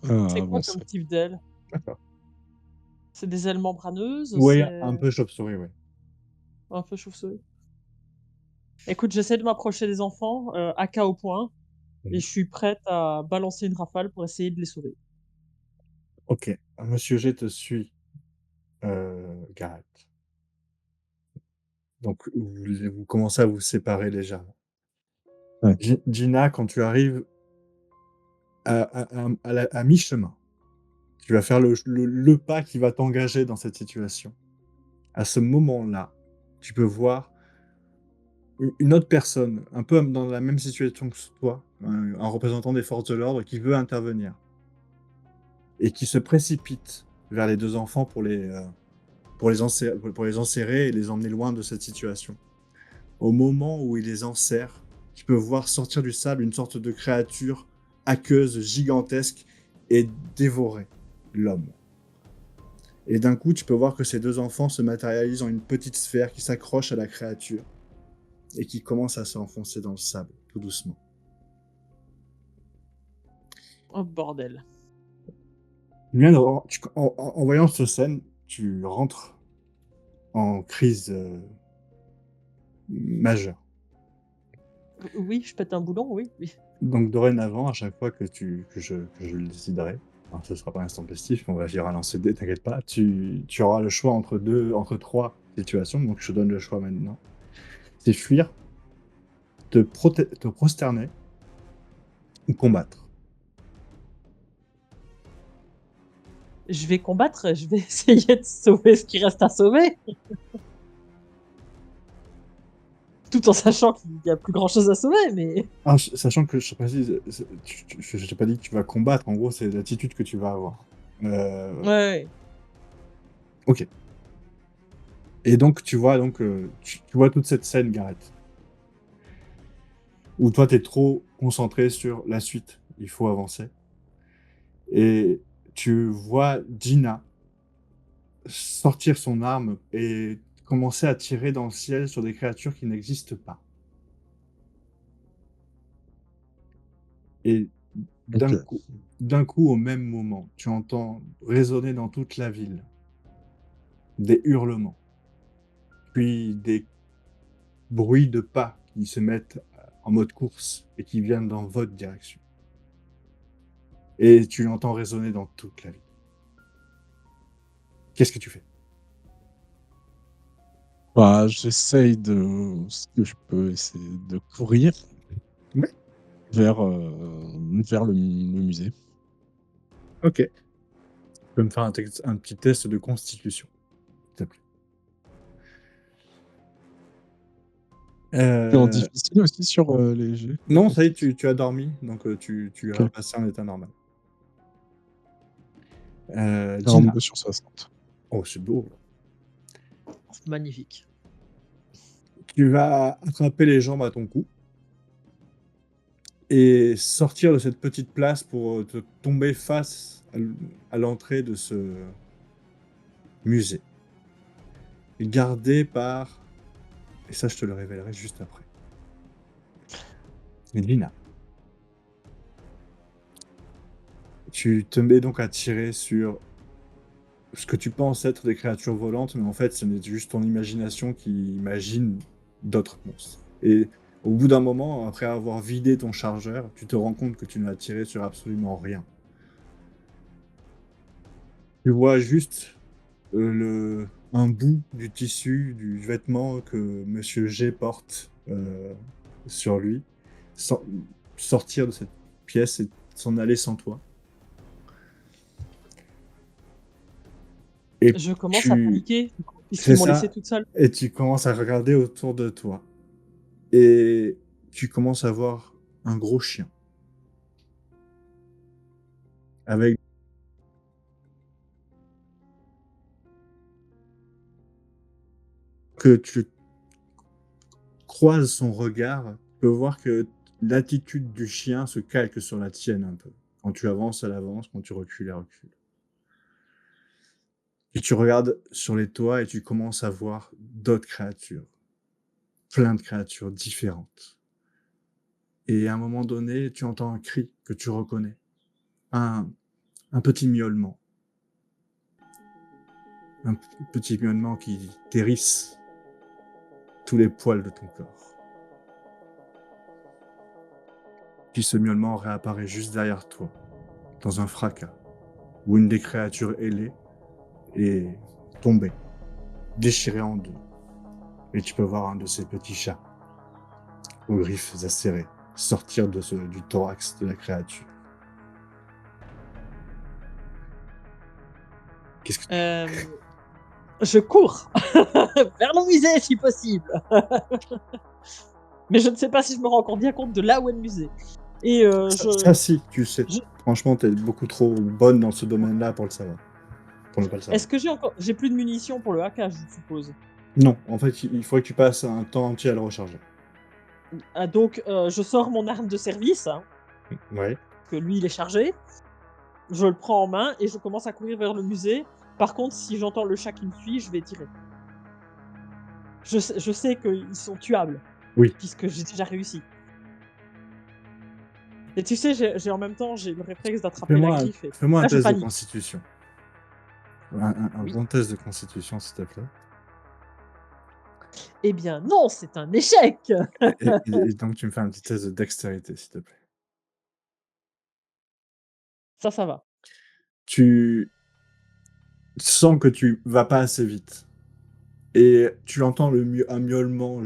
à C'est quoi comme avancer. type d'aile? D'accord. C'est des ailes membraneuses? Oui, C'est un peu chauve-souris, oui. un peu chauve-souris? Écoute, j'essaie de m'approcher des enfants, AK au poing et Mmh. je suis prête à balancer une rafale pour essayer de les sauver. OK. Monsieur G te suit, Gareth. Donc vous commencez à vous séparer légèrement. Ouais. Gina, quand tu arrives à mi-chemin, tu vas faire le pas qui va t'engager dans cette situation. À ce moment-là, tu peux voir une autre personne, un peu dans la même situation que toi, un représentant des forces de l'ordre qui veut intervenir et qui se précipite vers les 2 enfants pour les enserrer et les emmener loin de cette situation. Au moment où il les enserre, tu peux voir sortir du sable une sorte de créature aqueuse gigantesque et dévorer l'homme. Et d'un coup, tu peux voir que ces 2 enfants se matérialisent en une petite sphère qui s'accroche à la créature et qui commence à s'enfoncer dans le sable, tout doucement. Oh bordel! Tu viens de ren tu en voyant cette scène, tu rentres en crise, majeure. Oui, je pète un boulon, oui, oui. Donc dorénavant, à chaque fois que je le déciderai, alors ce sera pas un instant festif, on va agir à lancer de dés, t'inquiète pas, tu auras le choix entre 3 situations, donc je te donne le choix maintenant. C'est fuir, te prosterner ou combattre. Je vais combattre, je vais essayer de sauver ce qui reste à sauver, tout en sachant qu'il y a plus grand chose à sauver, mais Ah, sachant que je te précise, je t'ai pas dit que tu vas combattre, en gros, c'est l'attitude que tu vas avoir. ouais, ouais. OK. Et donc tu vois tu vois toute cette scène, Gareth, où toi, tu es trop concentré sur la suite, il faut avancer et tu vois Gina sortir son arme et commencer à tirer dans le ciel sur des créatures qui n'existent pas. Et d'un OK. coup d'un coup, au même moment, tu entends résonner dans toute la ville des hurlements, puis des bruits de pas qui se mettent, en mode course et qui viennent dans votre direction. Et tu l'entends résonner dans toute la ville. Qu'est-ce que tu fais? Bah, j'essaye de ce que je peux essayer de courir Ouais, vers le musée. OK. Tu peux me faire un petit test de constitution, s'il te plaît. Tu es en Heu, difficile aussi sur, les jets de non, ça y est, constitution? tu as dormi, donc tu es OK. repassé en état normal. Gina. 42 sur 60. Oh, c'est beau. Magnifique. Tu vas attraper les jambes à ton cou et sortir de cette petite place pour, te tomber face à l'entrée de ce musée. Gardé par et ça, je te le révélerai juste après. Gina, tu te mets donc à tirer sur ce que tu penses être des créatures volantes, mais en fait, ce n'est juste ton imagination qui imagine d'autres monstres. Et au bout d'un moment, après avoir vidé ton chargeur, tu te rends compte que tu n'as tiré sur absolument rien. Tu vois juste, un bout du tissu, du vêtement que monsieur G porte, sur lui, sor sortir de cette pièce et s'en aller sans toi. Et Je commence à tu paniquer, du coup, puisqu'ils c'est m'ont laissée ça, toute seule. et tu commences à regarder autour de toi et tu commences à voir un gros chien avec que tu croises son regard, tu peux voir que l'attitude du chien se calque sur la tienne un peu. Quand tu avances, elle avance, quand tu recules, elle recule. Et tu regardes sur les toits et tu commences à voir d'autres créatures, plein de créatures différentes. Et à un moment donné, tu entends un cri que tu reconnais, un un petit miaulement, un petit miaulement qui t'hérisse tous les poils de ton corps. Puis ce miaulement réapparaît juste derrière toi, dans un fracas, où une des créatures ailées est tombée, déchirée en deux. Et tu peux voir un de ces petits chats, aux griffes acérées, sortir du thorax de la créature. Qu'est-ce que Hem, je cours vers le musée si possible, mais je ne sais pas si je me rends encore bien compte de là où est le musée et ça si, tu sais. je Franchement, tu es beaucoup trop bonne dans ce domaine-là pour le savoir, pour ne pas le savoir. est-ce que j'ai plus de munitions pour le hackage, je suppose? Non, en fait, il faudrait que tu passes un temps entier à le recharger. Ah donc je sors mon arme de service, hein, Ouais. que lui il est chargé, je le prends en main et je commence à courir vers le musée. Par contre, si j'entends le chat qui me suit, je vais tirer. Je sais qu'ils sont tuables, Oui. puisque j'ai déjà réussi. Et tu sais, j'ai en même temps, j'ai le réflexe d'attraper la griffe et Fais-moi un là je test de panique. constitution. Un Oui. bon test de constitution, s'il te plaît. Eh bien non, c'est un échec! Et donc tu me fais un petit test de dextérité, s'il te plaît. Ça va. Tu sens que tu vas pas assez vite et tu entends un miaulement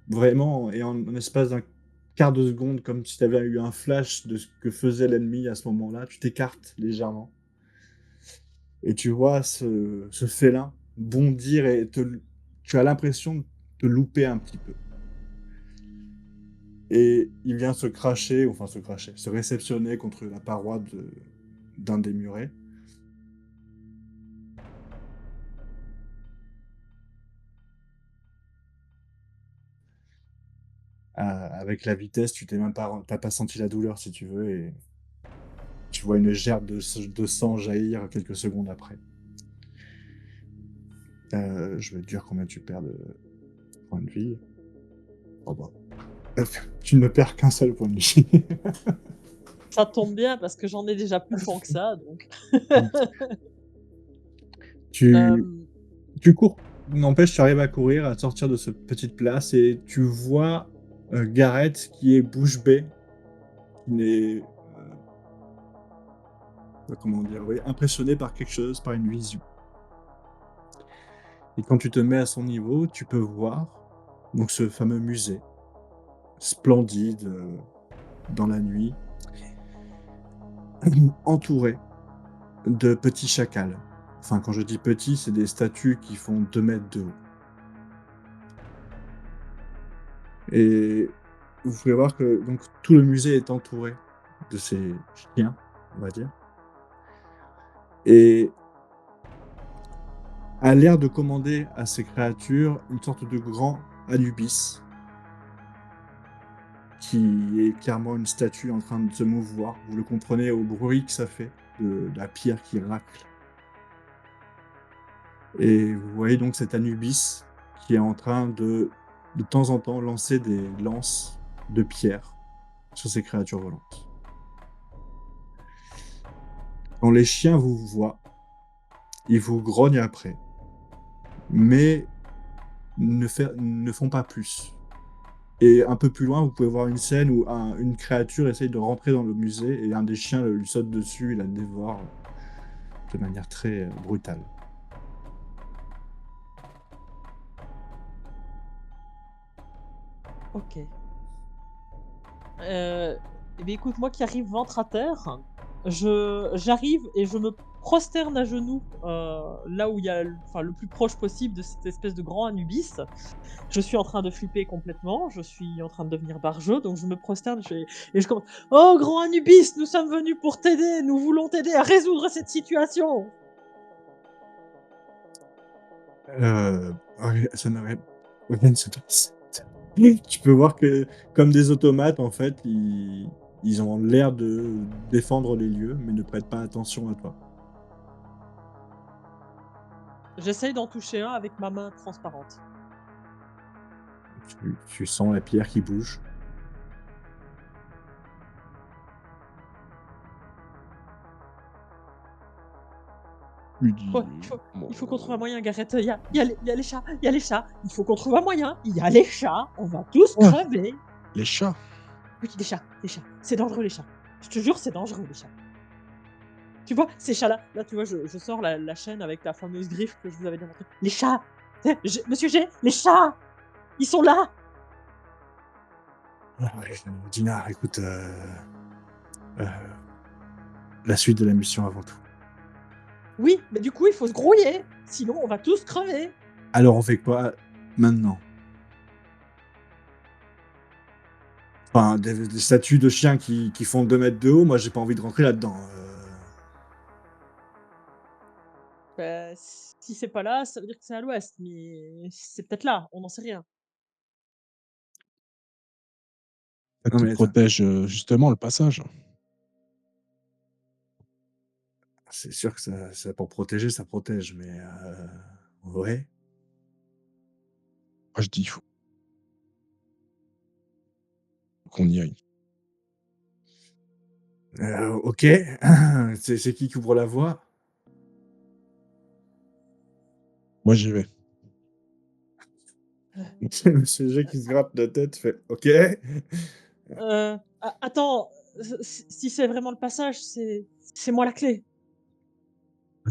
vraiment et en espace d'un quart de seconde, comme si tu avais eu un flash de ce que faisait l'ennemi à ce moment-là, tu t'écartes légèrement et tu vois ce félin bondir et tu as l'impression de te louper un petit peu et il vient se réceptionner contre la paroi d'un des murets. Avec la vitesse, tu t'as pas senti la douleur si tu veux et tu vois une gerbe de sang jaillir quelques secondes après. Je vais te dire combien tu perds de points de vie. Oh bah, tu ne perds qu'un seul point de vie. Ça tombe bien parce que j'en ai déjà plus tant que ça donc Tu hem, tu cours, n'empêche, tu arrives à courir, à sortir de cette petite place et tu vois, Gareth qui est bouche bée, qui est, comment dire? Oui, impressionné par quelque chose, par une vision. Et quand tu te mets à son niveau, tu peux voir donc ce fameux musée, splendide, dans la nuit, entouré de petits chacals. Enfin, quand je dis petits, c'est des statues qui font 2 mètres de haut. Et vous pouvez voir que donc tout le musée est entouré de ces chiens, on va dire, et a l'air de commander à ces créatures une sorte de grand Anubis, qui est clairement une statue en train de se mouvoir. Vous le comprenez au bruit que ça fait de la pierre qui racle. Et vous voyez donc cet Anubis qui est en train de temps en temps, lancer des lances de pierre sur ces créatures volantes. Quand les chiens vous voient, ils vous grognent après, mais ne font pas plus. Et un peu plus loin, vous pouvez voir une scène où une créature essaye de rentrer dans le musée et un des chiens lui saute dessus et la dévore de manière très brutale. OK. Et beh, écoute, moi qui arrive ventre à terre, j'arrive et je me prosterne à genoux, là où il y a le plus proche possible de cette espèce de grand Anubis. Je suis en train de flipper complètement, je suis en train de devenir barjot, donc je me prosterne, je commence: «Oh grand Anubis, nous sommes venus pour t'aider, nous voulons t'aider à résoudre cette situation!» Rien ça n'aurait rien ne se passe. Tu peux voir que, comme des automates, en fait, ils ont l'air de défendre les lieux, mais ne prêtent pas attention à toi. J'essaye d'en toucher un avec ma main transparente. Tu sens la pierre qui bouge. lui Ouais, dis, il faut qu'on trouve un moyen, Gareth. Il y a les chats, il y a les chats. Il faut qu'on trouve un moyen. Il y a les chats. On va tous «Ouais, crever. les chats!» Oui, les chats, les chats. C'est dangereux, les chats. Je te jure, c'est dangereux, les chats. Tu vois, ces chats-là, là, tu vois, je sors la chaîne avec la fameuse griffe que je vous avais déjà montrée. Les chats! Monsieur G, les chats! Ils sont là! Ah ouais, Dinah, écoute, heu, la suite de la mission avant tout. Oui, mais du coup, il faut se grouiller. Sinon, on va tous crever. Alors on fait quoi maintenant? Enfin, des statues de chiens qui font 2 mètres de haut, moi j'ai pas envie de rentrer là-dedans, Bah, si c'est pas là, ça veut dire que c'est à l'ouest, mais c'est peut-être là, on n'en sait rien. Peut-être Non qu'ils mais attends, protègent, justement le passage. c'est sûr que ça pour protéger, ça protège, mais ouais. Moi je dis: «Il faut qu'on y aille». OK. C'est qui ouvre la voie? Moi j'y vais. C'est Monsieur G qui se gratte la tête, fait: «OK». Attends, si c'est vraiment le passage, c'est moi la clé.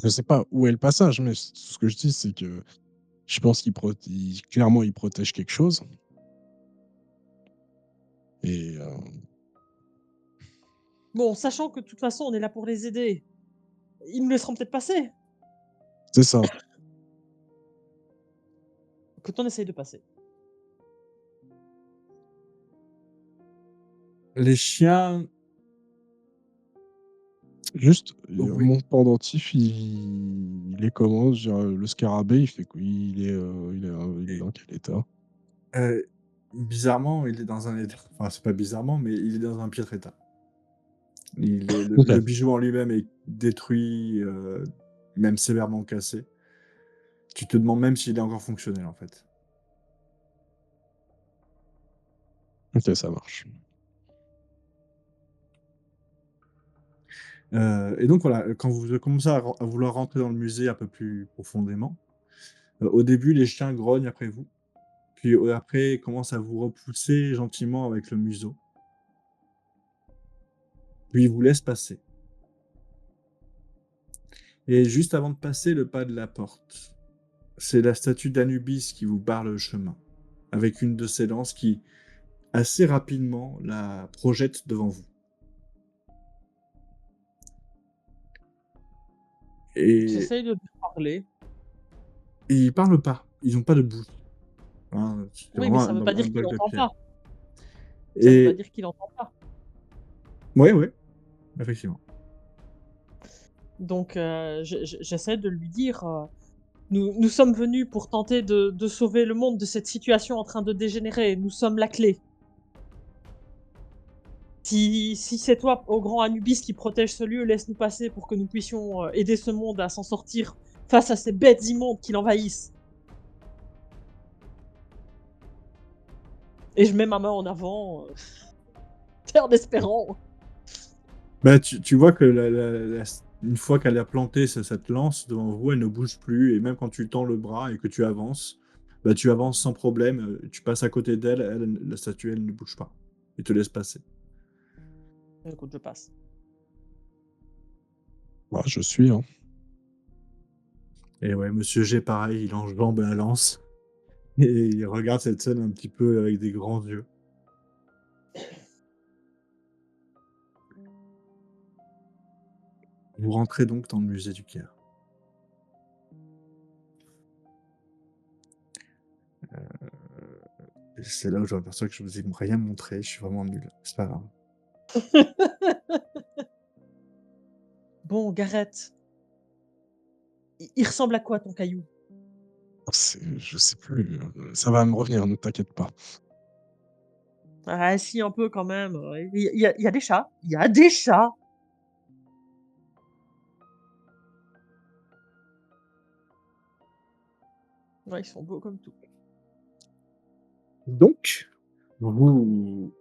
Je sais pas où est le passage, mais ce que je dis, c'est que je pense qu'il clairement, il protège quelque chose et Bon, sachant que de toute façon, on est là pour les aider, ils nous laisseront peut-être passer. c'est ça. Écoute, on essaye de passer. Les chiens Juste, oui, mon pendentif, il est comment? Je veux dire, le scarabée, il fait quoi? Il est et dans quel état? bizarrement, il est dans un état enfin, c'est pas bizarrement, mais il est dans un piètre état. Il est le OK. bijou en lui-même est détruit, même sévèrement cassé. Tu te demandes même s'il est encore fonctionnel, en fait. OK, ça marche. Et donc voilà, quand vous commencez à vouloir rentrer dans le musée un peu plus profondément, au début, les chiens grognent après vous, puis, après, ils commencent à vous repousser gentiment avec le museau, puis ils vous laissent passer et juste avant de passer le pas de la porte, c'est la statue d'Anubis qui vous barre le chemin, avec une de ses lances qui, assez rapidement, la projette devant vous et J'essaye de lui parler. ils parlent pas, ils ont pas de bouche, hein, c'est Oui, mais vraiment ça veut pas un dire qu'il bloc de entend pierre pas. Ça veut pas et dire qu'il entend pas. ouais, ouais, effectivement. Donc j'essaie de lui dire, «Nous sommes venus pour tenter de sauver le monde de cette situation en train de dégénérer. Nous sommes la clé. Si c'est toi, au grand Anubis, qui protège ce lieu, laisse-nous passer pour que nous puissions, aider ce monde à s'en sortir face à ces bêtes immondes qui l'envahissent». Et je mets ma main en avant, l'air d'espérant. Bah, tu vois que la une fois qu'elle a planté cette lance devant vous, elle ne bouge plus et même quand tu tends le bras et que tu avances, bah, tu avances sans problème, tu passes à côté d'elle, la statue, elle ne bouge pas et te laisse passer Écoute, je passe. Bah, je suis, hein. et ouais, monsieur G, pareil, il enjambe la lance et il regarde cette scène un petit peu avec des grands yeux. Vous rentrez donc dans le musée du Caire et c'est là où je m'aperçois que je vous ai rien montré, je suis vraiment nul. C'est pas grave. Bon, Gareth, il ressemble à quoi ton caillou? Je sais plus, ça va me revenir, ne t'inquiète pas. Ah si, un peu quand même, il y a des chats, il y a des chats! Ouais, ils sont beaux comme tout. Donc, vous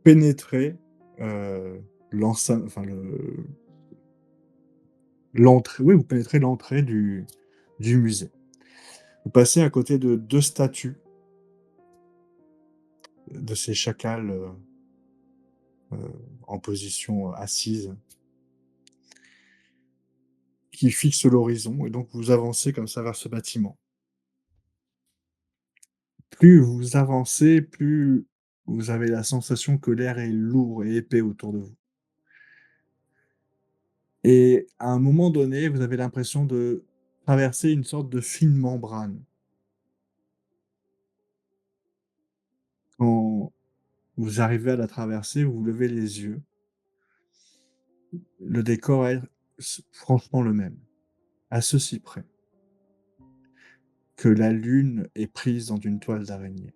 pénétrez, l'enceinte enfin l'entrée oui, vous pénétrez l'entrée du musée. Vous passez à côté de 2 statues de ces chacals, en position assise, qui fixent l'horizon et donc vous avancez comme ça vers ce bâtiment. Plus vous avancez, plus vous avez la sensation que l'air est lourd et épais autour de vous et à un moment donné, vous avez l'impression de traverser une sorte de fine membrane. Quand vous arrivez à la traverser, vous levez les yeux. Le décor est franchement le même, à ceci près que la lune est prise dans une toile d'araignée.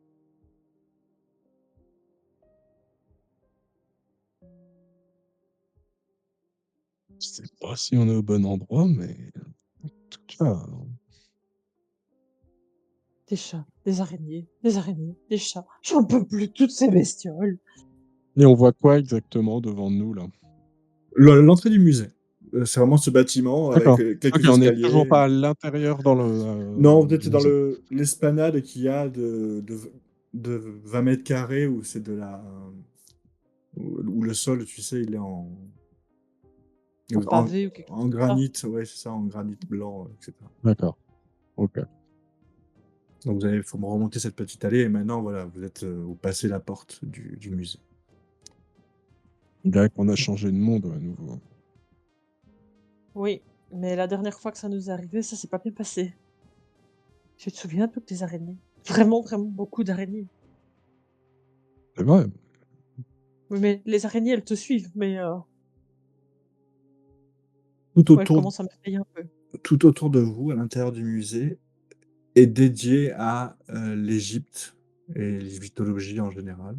Je sais pas si on est au bon endroit, mais en tout cas, Des araignées, des chats. J'en peux plus de toutes ces bestioles. et on voit quoi exactement devant nous, là? L'entrée du musée, c'est vraiment ce bâtiment avec, D'accord. OK, quelques on n'est toujours escaliers. pas à l'intérieur dans le, Non, vous êtes du dans musée. l'esplanade qu'il y a de 20 mètres carrés où c'est de la où le sol, tu sais, il est En en pavé ou quelque chose en comme ça. granit, ouais, c'est ça, en granit blanc, et cetera. D'accord, OK. Donc faut remonter cette petite allée et maintenant, voilà, vous passez la porte du musée. On dirait qu'on a changé de monde à nouveau. Oui, mais la dernière fois que ça nous est arrivé, ça s'est pas bien passé. Tu te souviens de toutes les araignées? Vraiment, vraiment beaucoup d'araignées. C'est vrai. Oui, mais les araignées, elles te suivent, mais Tout ouais, elles autour commencent à m'effrayer un peu. tout autour de vous, à l'intérieur du musée, est dédié à, l'Égypte et l'égyptologie en général.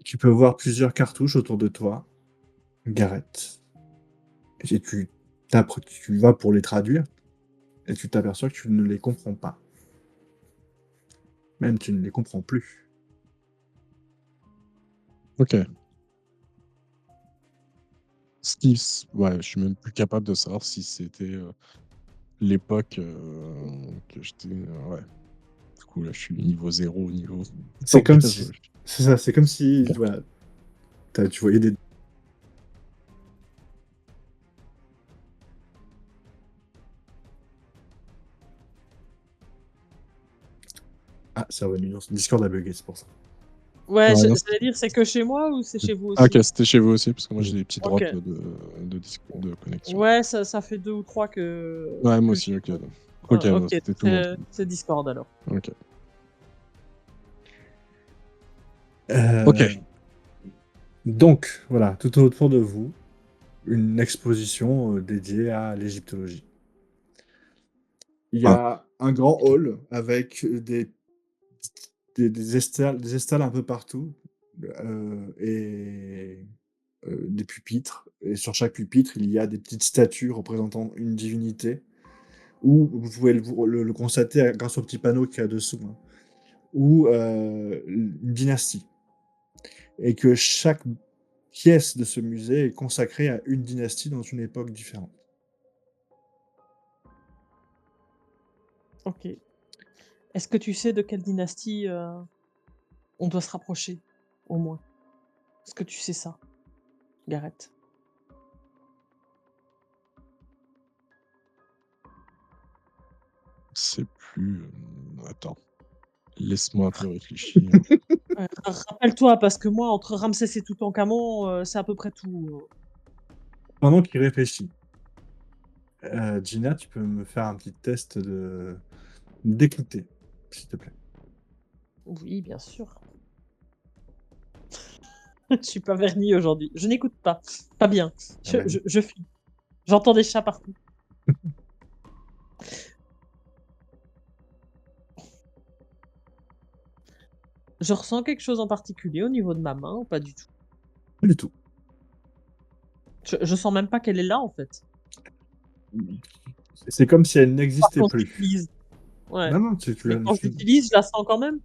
Tu peux voir plusieurs cartouches autour de toi, Gareth, et tu vas pour les traduire et tu t'aperçois que tu ne les comprends pas. Même tu ne les comprends plus. OK. Ce qui s Ouais, je suis même plus capable de savoir si c'était, l'époque, que j'étais, ouais. Du coup, là, je suis niveau zéro niveau C'est comme langage. si c'est ça, c'est comme si, OK. voilà, tu voyais des ah, ça va, dis Discord a buggé, c'est pour ça. Ouais, Ouais, non, j'allais dire, c'est que chez moi ou c'est chez vous ah OK, aussi? c'était chez vous aussi? Parce que moi, Mmh. j'ai des petits drops, OK. de connexion. Ouais, ça fait 2 ou 3 que Ouais, moi que aussi, j'ai OK, ça. donc OK, Ah ouais, OK, c'était tout le monde. c'est Discord alors. OK. Heu, OK. donc voilà, tout autour de vous, une exposition, dédiée à l'égyptologie. Il y Ah, a un grand hall avec des estals un peu partout, et des pupitres et sur chaque pupitre, il y a des petites statues représentant une divinité ou vous pouvez le constater grâce au petit panneau qu'il y a dessous, hein, ou une dynastie et que chaque pièce de ce musée est consacrée à une dynastie dans une époque différente. OK. Est-ce que tu sais de quelle dynastie, on doit se rapprocher, au moins? Est-ce que tu sais ça, Gareth? c'est plus, attends, laisse-moi un peu réfléchir. Rappelle-toi parce que moi entre Ramsès et Toutankhamon, c'est à peu près tout, Pendant qu'il réfléchit, Gina, tu peux me faire un petit test d'écouter, s'il te plaît? Oui, bien sûr. Je suis pas vernie aujourd'hui. Je n'écoute pas. Pas bien. Ah Je bah, je je fuis. J'entends des chats partout. Je ressens quelque chose en particulier au niveau de ma main ou pas du tout? Pas du tout. Je sens même pas qu'elle est là, en fait. C'est comme si elle Pas n'existait quand je plus. l'utilise. Ouais. Non, non, tu Mais la quand je tu l'utilise, je la sens quand même?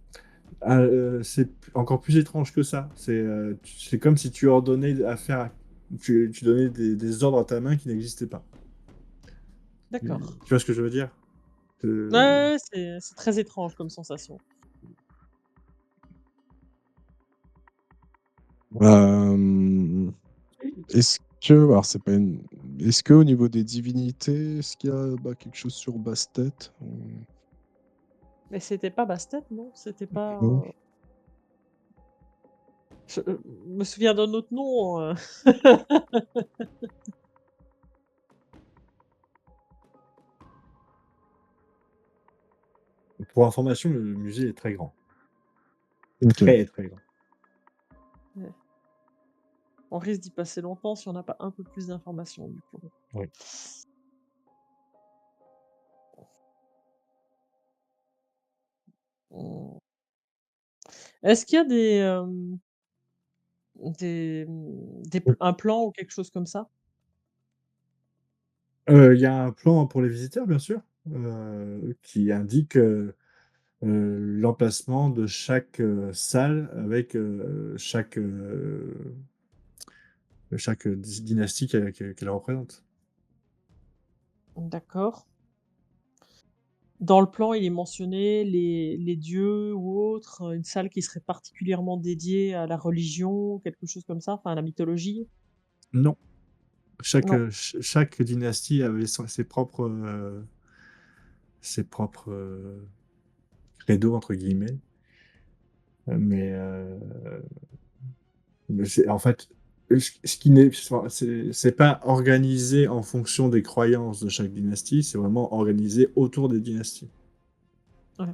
c'est encore plus étrange que ça. C'est comme si tu ordonnais à faire tu donnais des ordres à ta main qui n'existaient pas. D'accord. Tu vois ce que je veux dire? Ouais, Heu, ouais, ouais, c'est très étrange comme sensation. Hem, est-ce que alors c'est pas une est-ce qu'au niveau des divinités, est-ce qu'il y a, bah, quelque chose sur Bastet? Mais c'était pas Bastet, non? C'était pas, Non? je me souviens d'un autre nom, pour information, le musée est très grand. OK. Très, très grand. Ouais. On risque d'y passer longtemps si on n'a pas un peu plus d'informations, du coup. Oui. Mmh. Est-ce qu'il y a un plan ou quelque chose comme ça? Il y a un plan pour les visiteurs, bien sûr, qui indique, l'emplacement de chaque, salle avec, chaque dynastie qu'elle représente. D'accord. Dans le plan, il est mentionné les dieux ou autres, une salle qui serait particulièrement dédiée à la religion, quelque chose comme ça? Enfin, à la mythologie? Non, Non. chaque dynastie avait ses propres, «credos» entre guillemets, mais c'est en fait, ce qui n'est enfin, c'est pas organisé en fonction des croyances de chaque dynastie, c'est vraiment organisé autour des dynasties. Ouais.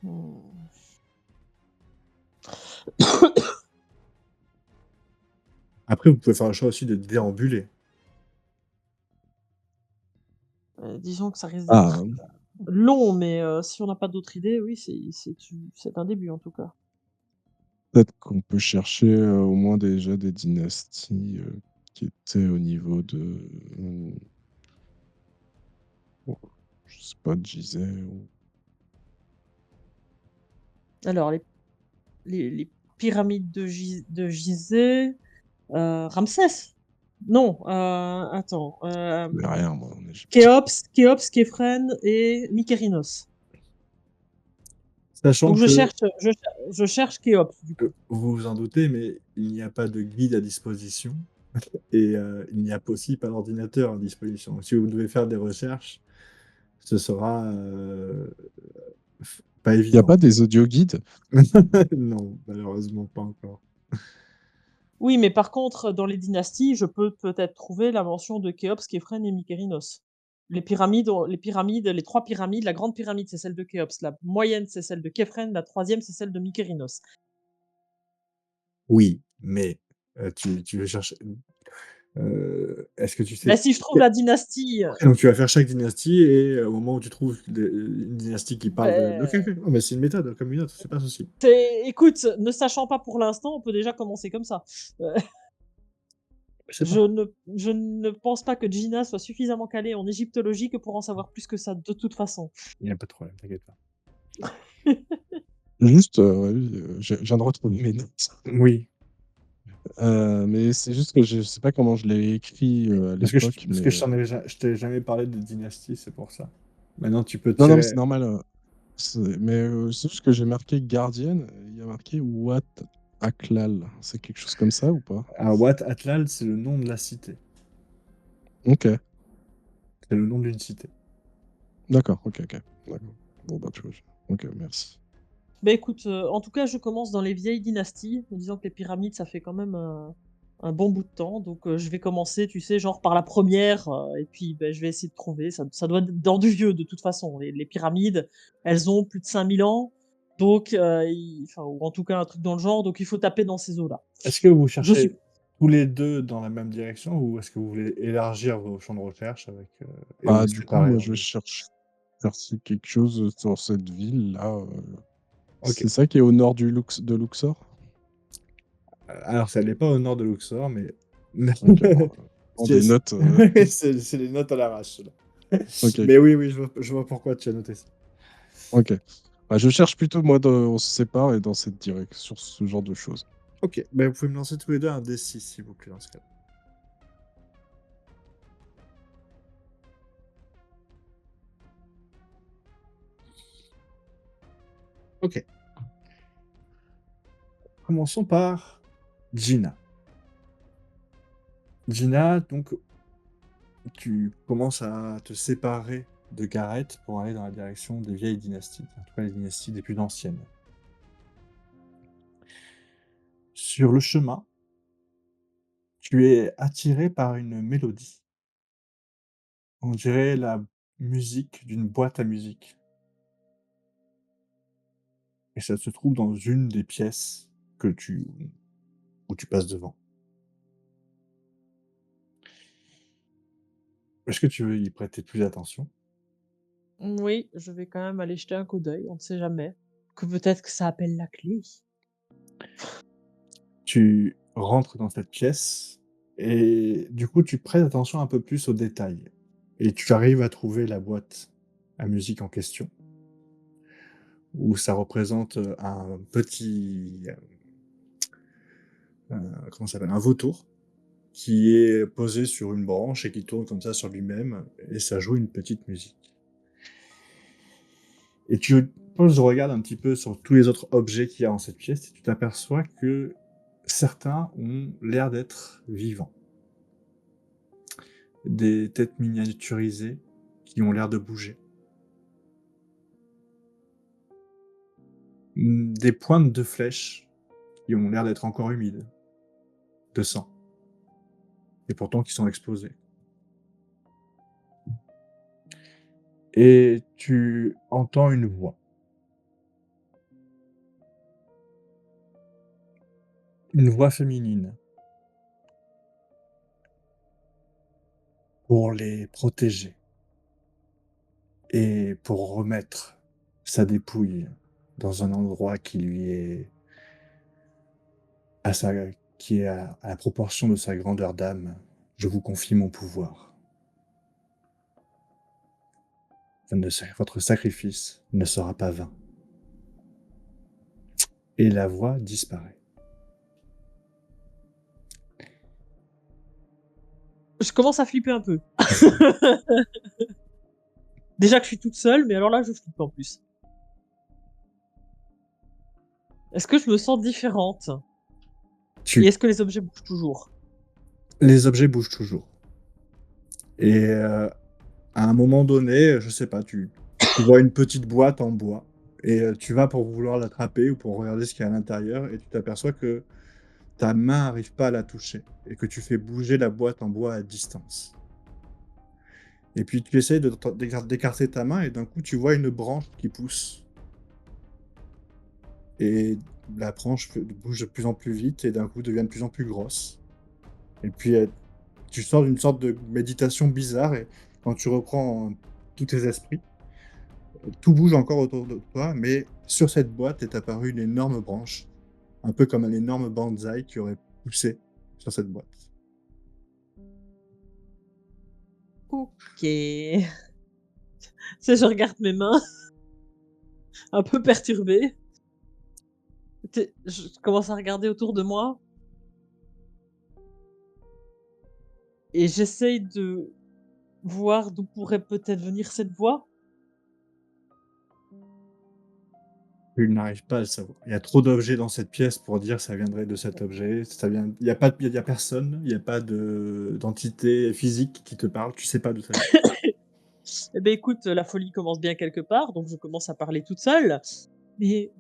Mmh. Après, vous pouvez faire le choix aussi de déambuler. Disons que ça risque Ah, d'être long, mais si on n'a pas d'autres idées, oui, c'est un début, en tout cas. peut-être qu'on peut chercher, au moins déjà des dynasties, qui étaient au niveau de, oh, je sais pas, de Gizeh ou Alors les pyramides de Gizeh, Ramsès? Non, attends, je connais rien moi en Égypte. Khéops, Képhren et Mykérinos. Sachant Donc que, je cherche Khéops, du coup. vous vous en doutez, mais il n'y a pas de guide à disposition et il n'y a aussi pas d'ordinateur à disposition. Si vous devez faire des recherches, ce sera, pas Il y a évident. pas des audioguides? Non, malheureusement pas encore. Oui, mais par contre, dans les dynasties, je peux peut-être trouver la mention de Khéops, Képhren et Mykérinos. Les 3 pyramides, la grande pyramide, c'est celle de Khéops, la moyenne, c'est celle de Képhren, la troisième, c'est celle de Mykérinos. Oui, mais, tu veux chercher, est-ce que tu Bah, sais si je trouve la dynastie, donc tu vas faire chaque dynastie et au moment où tu trouves une dynastie qui parle de OK, beh, OK. Non, mais c'est une méthode comme une autre, c'est pas un souci. écoute, ne sachant pas pour l'instant, on peut déjà commencer comme ça. Heu, Je sais pas. je ne pense pas que Gina soit suffisamment calée en égyptologie que pour en savoir plus que ça, de toute façon. Il y a pas de problème, t'inquiète pas. Juste, oui, je viens de retrouver mes notes. Oui, Mais c'est juste que je sais pas comment je l'ai écrit, à l'époque, parce mais que je t'ai jamais parlé de dynastie, c'est pour ça. Maintenant tu peux non, non, mais c'est tirer normal, c'est juste que j'ai marqué gardienne, il y a marqué Wat Aklal. C'est quelque chose comme ça ou pas? Wat Atlal, c'est le nom de la cité. OK, C'est le nom d'une cité. d'accord, OK, OK. D'accord. Bon, bah, tu vois? OK, merci. Bah, écoute, en tout cas, je commence dans les vieilles dynasties, en disant que les pyramides, ça fait quand même, un bon bout de temps, donc je vais commencer, tu sais, genre par la première, et puis, beh, je vais essayer de trouver. Ça doit être dans du vieux, de toute façon. Les pyramides, elles ont plus de 5000 ans, donc il enfin, ou en tout cas un truc dans le genre, donc il faut taper dans ces eaux-là. Est-ce que vous Je suis cherchez tous les 2 dans la même direction ou est-ce que vous voulez élargir vos champs de recherche avec, et Bah, vous du coup, séparer moi, en je 2? cherche. éclaircis quelque chose sur cette ville-là. Ok. C'est ça qui est au nord de Luxor? Alors, ça n'est pas au nord de Luxor, mais Ok, bon, prends c'est des notes. c'est les notes à l'arrache, là. Ok, Mais oui, oui, je vois pourquoi tu as noté ça. ok. Bah, je cherche plutôt, moi, on se sépare et dans cette direction, sur ce genre de choses. Ok, bah, vous pouvez me lancer tous les deux un D6, s'il vous plaît, dans ce cas. Ok. Commençons par Gina. Gina, donc, tu commences à te séparer de Gareth pour aller dans la direction des vieilles dynasties, en tout cas les dynasties les plus anciennes. Sur le chemin, tu es attiré par une mélodie. On dirait la musique d'une boîte à musique. Et ça se trouve dans une des pièces que où tu passes devant. Est-ce que tu veux y prêter plus attention? Oui, je vais quand même aller jeter un coup d'œil, on ne sait jamais. Que peut-être que ça appelle la clé. Tu rentres dans cette pièce et du coup, tu prêtes attention un peu plus aux détails et tu arrives à trouver la boîte à musique en question, où ça représente, un petit, comment ça s'appelle? Un vautour qui est posé sur une branche et qui tourne comme ça sur lui-même et ça joue une petite musique. Et tu poses le regard un petit peu sur tous les autres objets qu'il y a dans cette pièce et tu t'aperçois que certains ont l'air d'être vivants. Des têtes miniaturisées qui ont l'air de bouger. Des pointes de flèches qui ont l'air d'être encore humides, de sang, et pourtant qui sont exposées. Et tu entends une voix féminine, pour les protéger et pour remettre sa dépouille dans un endroit qui lui est à sa qui est à la proportion de sa grandeur d'âme. Je vous confie mon pouvoir. Votre sacrifice ne sera pas vain. Et la voix disparaît. Je commence à flipper un peu. Déjà que je suis toute seule, mais alors là, je flippe en plus. Est-ce que je me sens différente? Et est-ce que les objets bougent toujours? Les objets bougent toujours. Et à un moment donné, je sais pas, tu vois une petite boîte en bois et tu vas pour vouloir l'attraper ou pour regarder ce qu'il y a à l'intérieur et tu t'aperçois que ta main arrive pas à la toucher et que tu fais bouger la boîte en bois à distance. Et puis tu essaies d'écarter ta main et d'un coup tu vois une branche qui pousse. Et la branche bouge de plus en plus vite et d'un coup devient de plus en plus grosse. Et puis tu sors d'une sorte de méditation bizarre et quand tu reprends tous tes esprits, tout bouge encore autour de toi, mais sur cette boîte est apparue une énorme branche, un peu comme un énorme bonsaï qui aurait poussé sur cette boîte. Ok. Tu sais, je regarde mes mains, un peu perturbée. Je commence à regarder autour de moi. Et j'essaye de voir d'où pourrait peut-être venir cette voix. Tu n'arrives pas à le savoir. Il y a trop d'objets dans cette pièce pour dire ça viendrait de cet objet. Il y a pas, il y a personne, il n'y a pas d'entité physique qui te parle. Tu sais pas d'où ça vient. Eh ben écoute, la folie commence bien quelque part, donc je commence à parler toute seule. Mais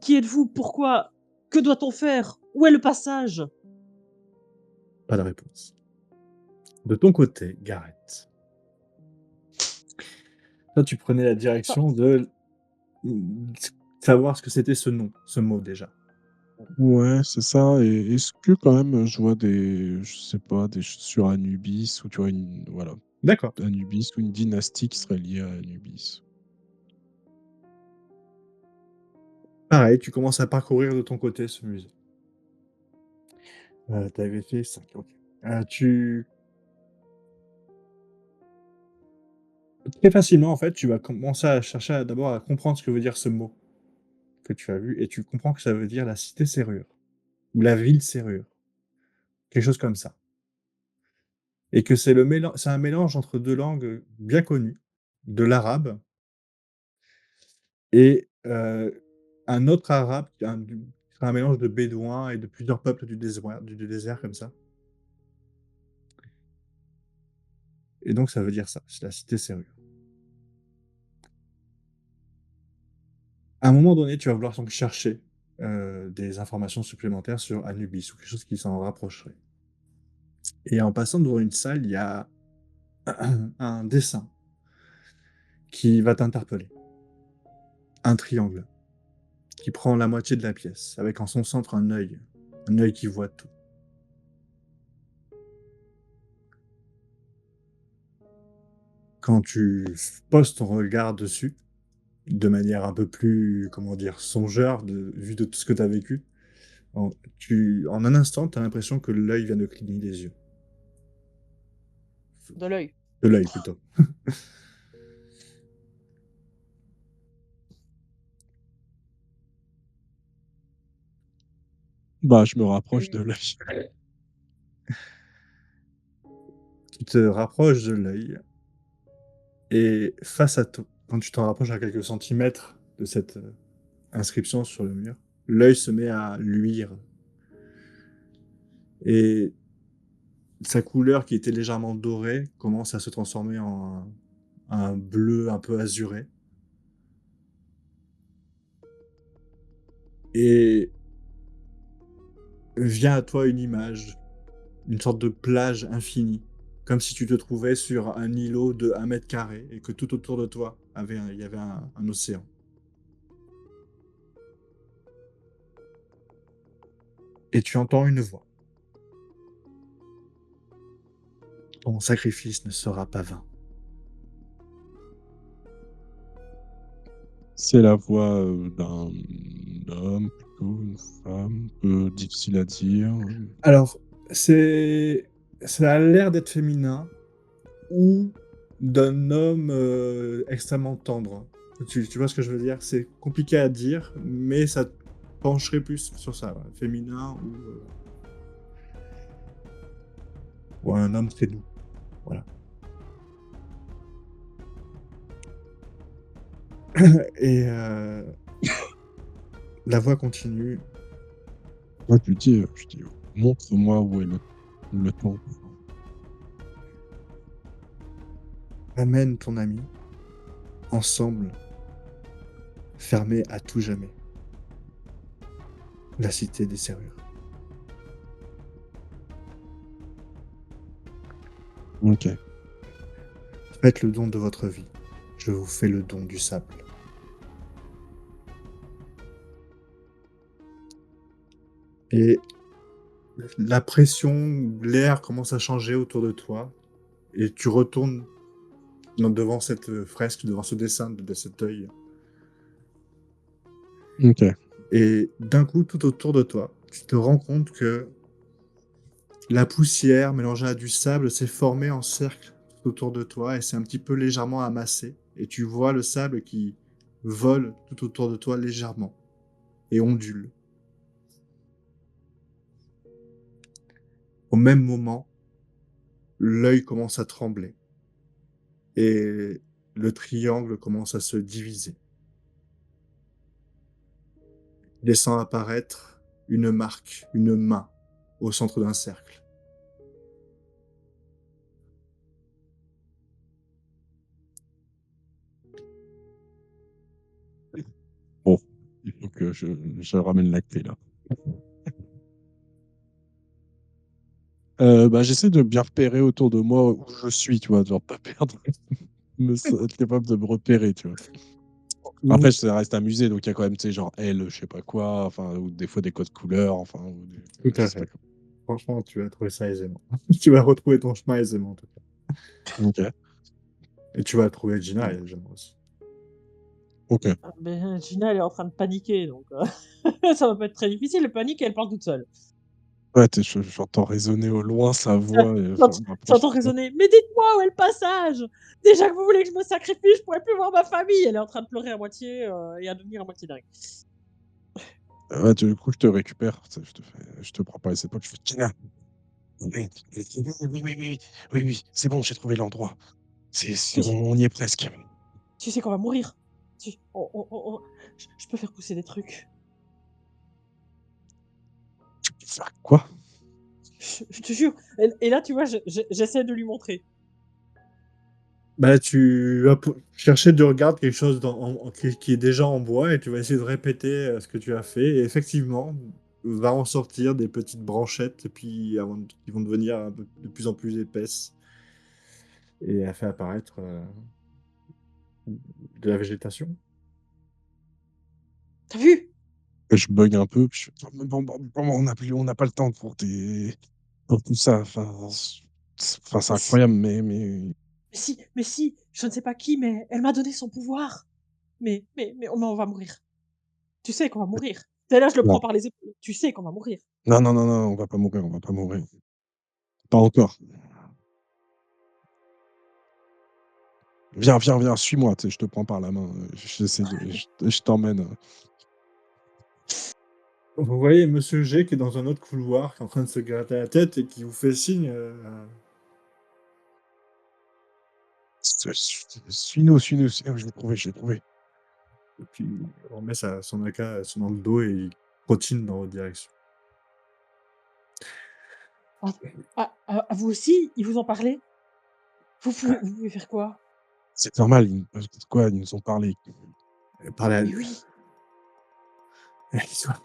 qui êtes-vous? Pourquoi? Que doit-on faire? Où est le passage? Pas de réponse. De ton côté, Gareth, toi tu prenais la Ah, direction de savoir ce que c'était ce nom, ce mot déjà. Ouais, c'est ça. Et est-ce que quand même, je vois des, je sais pas, des chaussures Anubis ou tu vois une, voilà, D'accord. Anubis ou une dynastie qui serait liée à Anubis. Pareil, tu commences à parcourir de ton côté ce musée. Tu avais fait 5, OK. Tu très facilement, en fait, tu vas commencer à chercher à d'abord à comprendre ce que veut dire ce mot que tu as vu et tu comprends que ça veut dire la cité serrure ou la ville serrure, quelque chose comme ça et que c'est un mélange entre 2 langues, bien connues, de l'arabe et un autre arabe qui serait un mélange de bédouins et de plusieurs peuples du désert comme ça et donc ça veut dire ça, c'est la cité serrure. À un moment donné, tu vas vouloir donc chercher, des informations supplémentaires sur Anubis ou quelque chose qui s'en rapprocherait et en passant devant une salle, il y a un dessin qui va t'interpeller. Un triangle qui prend la moitié de la pièce, avec en son centre un œil qui voit tout. Quand tu poses ton regard dessus, de manière un peu plus, comment dire, songeur vu de tout ce que tu as vécu, en un instant, tu as l'impression que l'œil vient de cligner des yeux. De l'œil. De l'œil plutôt. Bah, je me rapproche de l'œil. Tu te rapproches de l'œil et face à toi, quand tu t'en rapproches à quelques centimètres de cette, inscription sur le mur, l'œil se met à luire et sa couleur qui était légèrement dorée commence à se transformer en un bleu un peu azuré et vient à toi une image, une sorte de plage infinie, comme si tu te trouvais sur un îlot de 1 m² et que tout autour de toi il y avait un océan. Et tu entends une voix. Ton sacrifice ne sera pas vain. C'est la voix, d'un homme, plutôt une femme, difficile à dire. Alors, c'est ça a l'air d'être féminin, ou d'un homme, extrêmement tendre. Tu vois ce que je veux dire? C'est compliqué à dire, mais ça pencherait plus sur ça, ouais, féminin ou un homme très doux, voilà. Et la voix continue: Moi, je dis: «Montre-moi où est le temple». «Amène ton ami, ensemble, fermés à tout jamais, la cité des serrures. OK. Faites le don de votre vie, je vous fais le don du sable». Et la pression, l'air commence à changer autour de toi et tu retournes devant cette, fresque, devant ce dessin de cet œil OK. et d'un coup, tout autour de toi, tu te rends compte que la poussière mélangée à du sable s'est formée en cercle tout autour de toi et c'est un petit peu légèrement amassé et tu vois le sable qui vole tout autour de toi légèrement et ondule. Au même moment, l'œil commence à trembler et le triangle commence à se diviser, laissant apparaître une marque, une main au centre d'un cercle. Bon, il faut que je ramène la clé là. Bah, j'essaie de bien repérer autour de moi où je suis, tu vois? Genre pas perdre, être capable de me repérer, tu vois? Après, Mmh. ça reste un musée, donc il y a quand même, tu sais, genre L, je sais pas quoi, enfin, ou des fois des codes couleurs, enfin, ou des Tout je à sais pas fait. quoi. Franchement, tu vas trouver ça aisément. Tu vas retrouver ton chemin aisément, en tout cas. OK. Et tu vas trouver Gina aisément aussi. OK. Ah, beh, Gina, elle est en train de paniquer, donc ça va pas être très difficile. Elle panique et elle part toute seule. Ouais, j'entends résonner au loin sa Ça voix et tu je me rapproche entends tout ça. résonner: «Mais dites-moi où est le passage? Déjà que vous voulez que je me sacrifie, je pourrais plus voir ma famille!» Elle est en train de pleurer à moitié, et à devenir à moitié dingue. Ouais, du coup, je te récupère, tu sais, je te prends par les épaules, je fais: «Tina, oui, oui, oui, oui, oui, oui, oui, c'est bon, j'ai trouvé l'endroit. C'est «Oui, on y est presque». tu sais qu'on va mourir. Tu on je peux faire pousser des trucs. Faire quoi? Je te jure». Et là, tu vois, j'essaie de lui montrer. Bah, tu vas pou chercher du regard quelque chose dans en qui est déjà en bois et tu vas essayer de répéter, ce que tu as fait et effectivement, va en sortir des petites branchettes et puis avant d qui vont devenir un peu de plus en plus épaisses et elle fait apparaître, de la végétation. «Tu as vu?» Et je bug un peu, puis je fais: «Bon, on n'a pas le temps pour tout ça, enfin, c'est «Mais si, incroyable, mais si, je ne sais pas qui, mais elle m'a donné son pouvoir. Mais on va mourir. Tu sais qu'on va mourir». Et là, je le non, prends par les épaules. «Tu sais qu'on va mourir». non, non, non, non, on va pas mourir, on va pas mourir. Pas encore. Viens, viens, viens, suis-moi», tu sais, je te prends par la main, j'essaie de je t'emmène, Vous voyez monsieur G qui est dans un autre couloir, qui est en train de se gratter la tête et qui vous fait signe, suis-nous, suis-nous, je l'ai trouvé. et puis il remet son AK dans le dos et il trottine dans votre direction. «Ah à vous aussi, ils vous ont parlé? Vous pouvez faire quoi?» C'est normal, quoi? Ils nous ont parlé. Par la «Mais oui».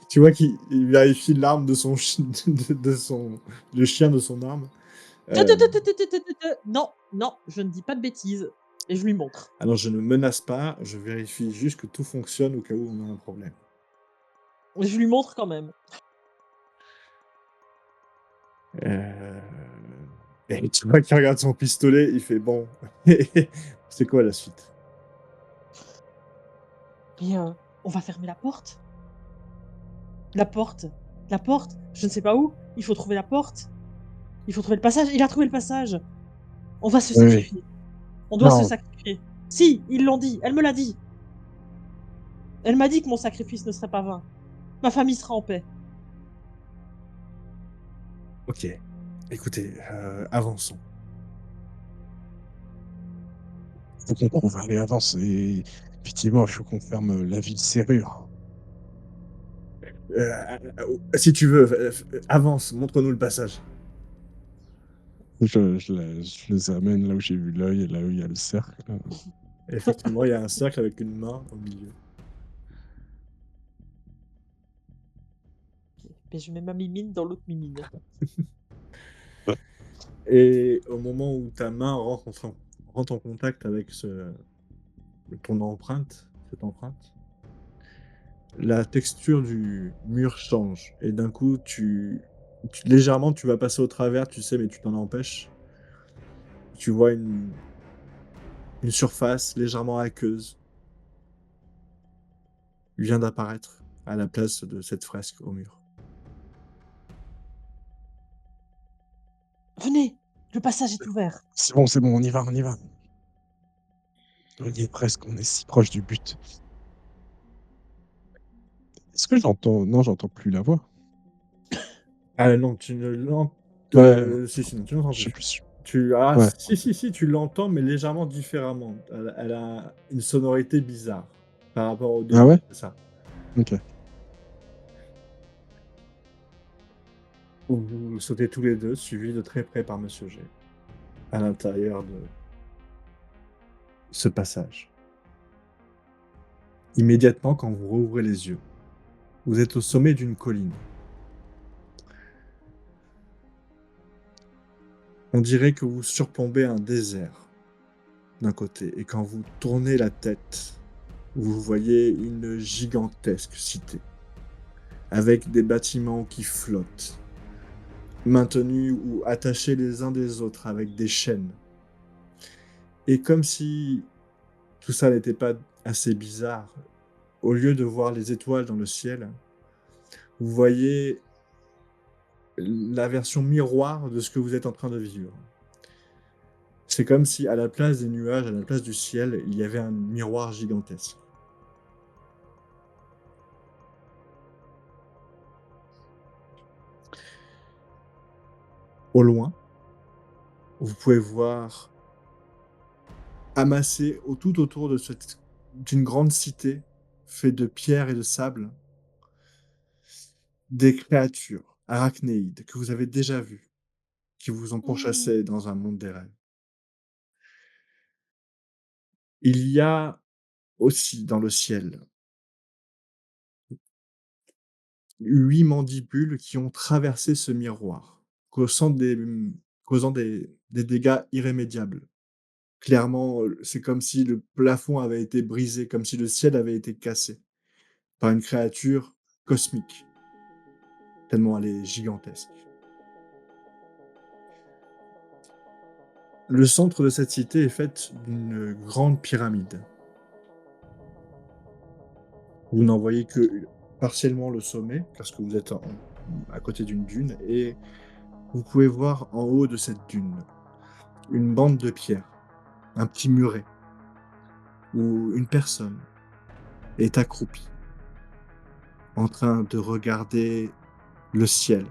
tu vois qu'il vérifie l'arme de son ch de son le chien de son arme. «Te te Hem, te te te te te te te non, non, je ne dis pas de bêtises». Et je lui montre. alors je ne menace pas, je vérifie juste que tout fonctionne au cas où on a un problème. Et je lui montre quand même. Heu et tu vois qu'il regarde son pistolet, il fait: «Bon, c'est quoi la suite?» «Mais on va fermer la porte. La porte, la porte, je ne sais pas où, il faut trouver la porte. Il faut trouver le passage». Il a trouvé le passage. On va se Oui, oui. sacrifier. On doit se Non, sacrifier. Si, ils l'ont dit, elle me l'a dit. Elle m'a dit que mon sacrifice ne serait pas vain. Ma famille sera en paix. OK. Écoutez, avançons. faut qu'on trouve, allez, avance et effectivement, il faut qu'on ferme, la ville serrure. Si tu veux, avance, montre-nous le passage. Je les amène là où j'ai vu l'œil et là où il y a le cercle. Effectivement, il y a un cercle avec une main au milieu. Et je mets ma mimine dans l'autre mimine. Et au moment où ta main rentre en contact avec ton empreinte, cette empreinte, la texture du mur change et d'un coup, légèrement, tu vas passer au travers, tu sais, mais tu t'en empêches. Tu vois une surface légèrement aqueuse vient d'apparaître à la place de cette fresque au mur. «Venez, le passage est ouvert». C'est bon, on y va, on y va. On y est presque, on est si proche du but. Est-ce que j'entends non, j'entends plus la voix. Ah non, tu ne l'ent Ouais, si, si, non, tu l'entends je sais plus. plus. Ouais, Si, si, si, tu l'entends, mais légèrement différemment. Elle a une sonorité bizarre par rapport au ah début, ouais? c'est ça. OK. Vous sautez tous les 2, suivis de très près par monsieur G, à l'intérieur de ce passage. Immédiatement, quand vous rouvrez les yeux, vous êtes au sommet d'une colline. On dirait que vous surplombez un désert d'un côté et quand vous tournez la tête, Vous voyez une gigantesque cité, avec des bâtiments qui flottent, maintenus ou attachés les uns des autres avec des chaînes. Et comme si tout ça n'était pas assez bizarre, au lieu de voir les étoiles dans le ciel, vous voyez la version miroir de ce que vous êtes en train de vivre. C'est comme si à la place des nuages, à la place du ciel, il y avait un miroir gigantesque. Au loin, vous pouvez voir amassé tout autour de d'une grande cité faite de pierre et de sable, des créatures arachnéides que vous avez déjà vues, qui vous ont Mmh. pourchassé dans un monde des rêves. Il y a aussi dans le ciel 8 mandibules qui ont traversé ce miroir, causant des dégâts irrémédiables. Clairement, c'est comme si le plafond avait été brisé, comme si le ciel avait été cassé par une créature cosmique, tellement elle est gigantesque. Le centre de cette cité est fait d'une grande pyramide. Vous n'en voyez que partiellement le sommet, parce que vous êtes à côté d'une dune, et vous pouvez voir en haut de cette dune une bande de pierres, un petit muret, où une personne est accroupie, en train de regarder le ciel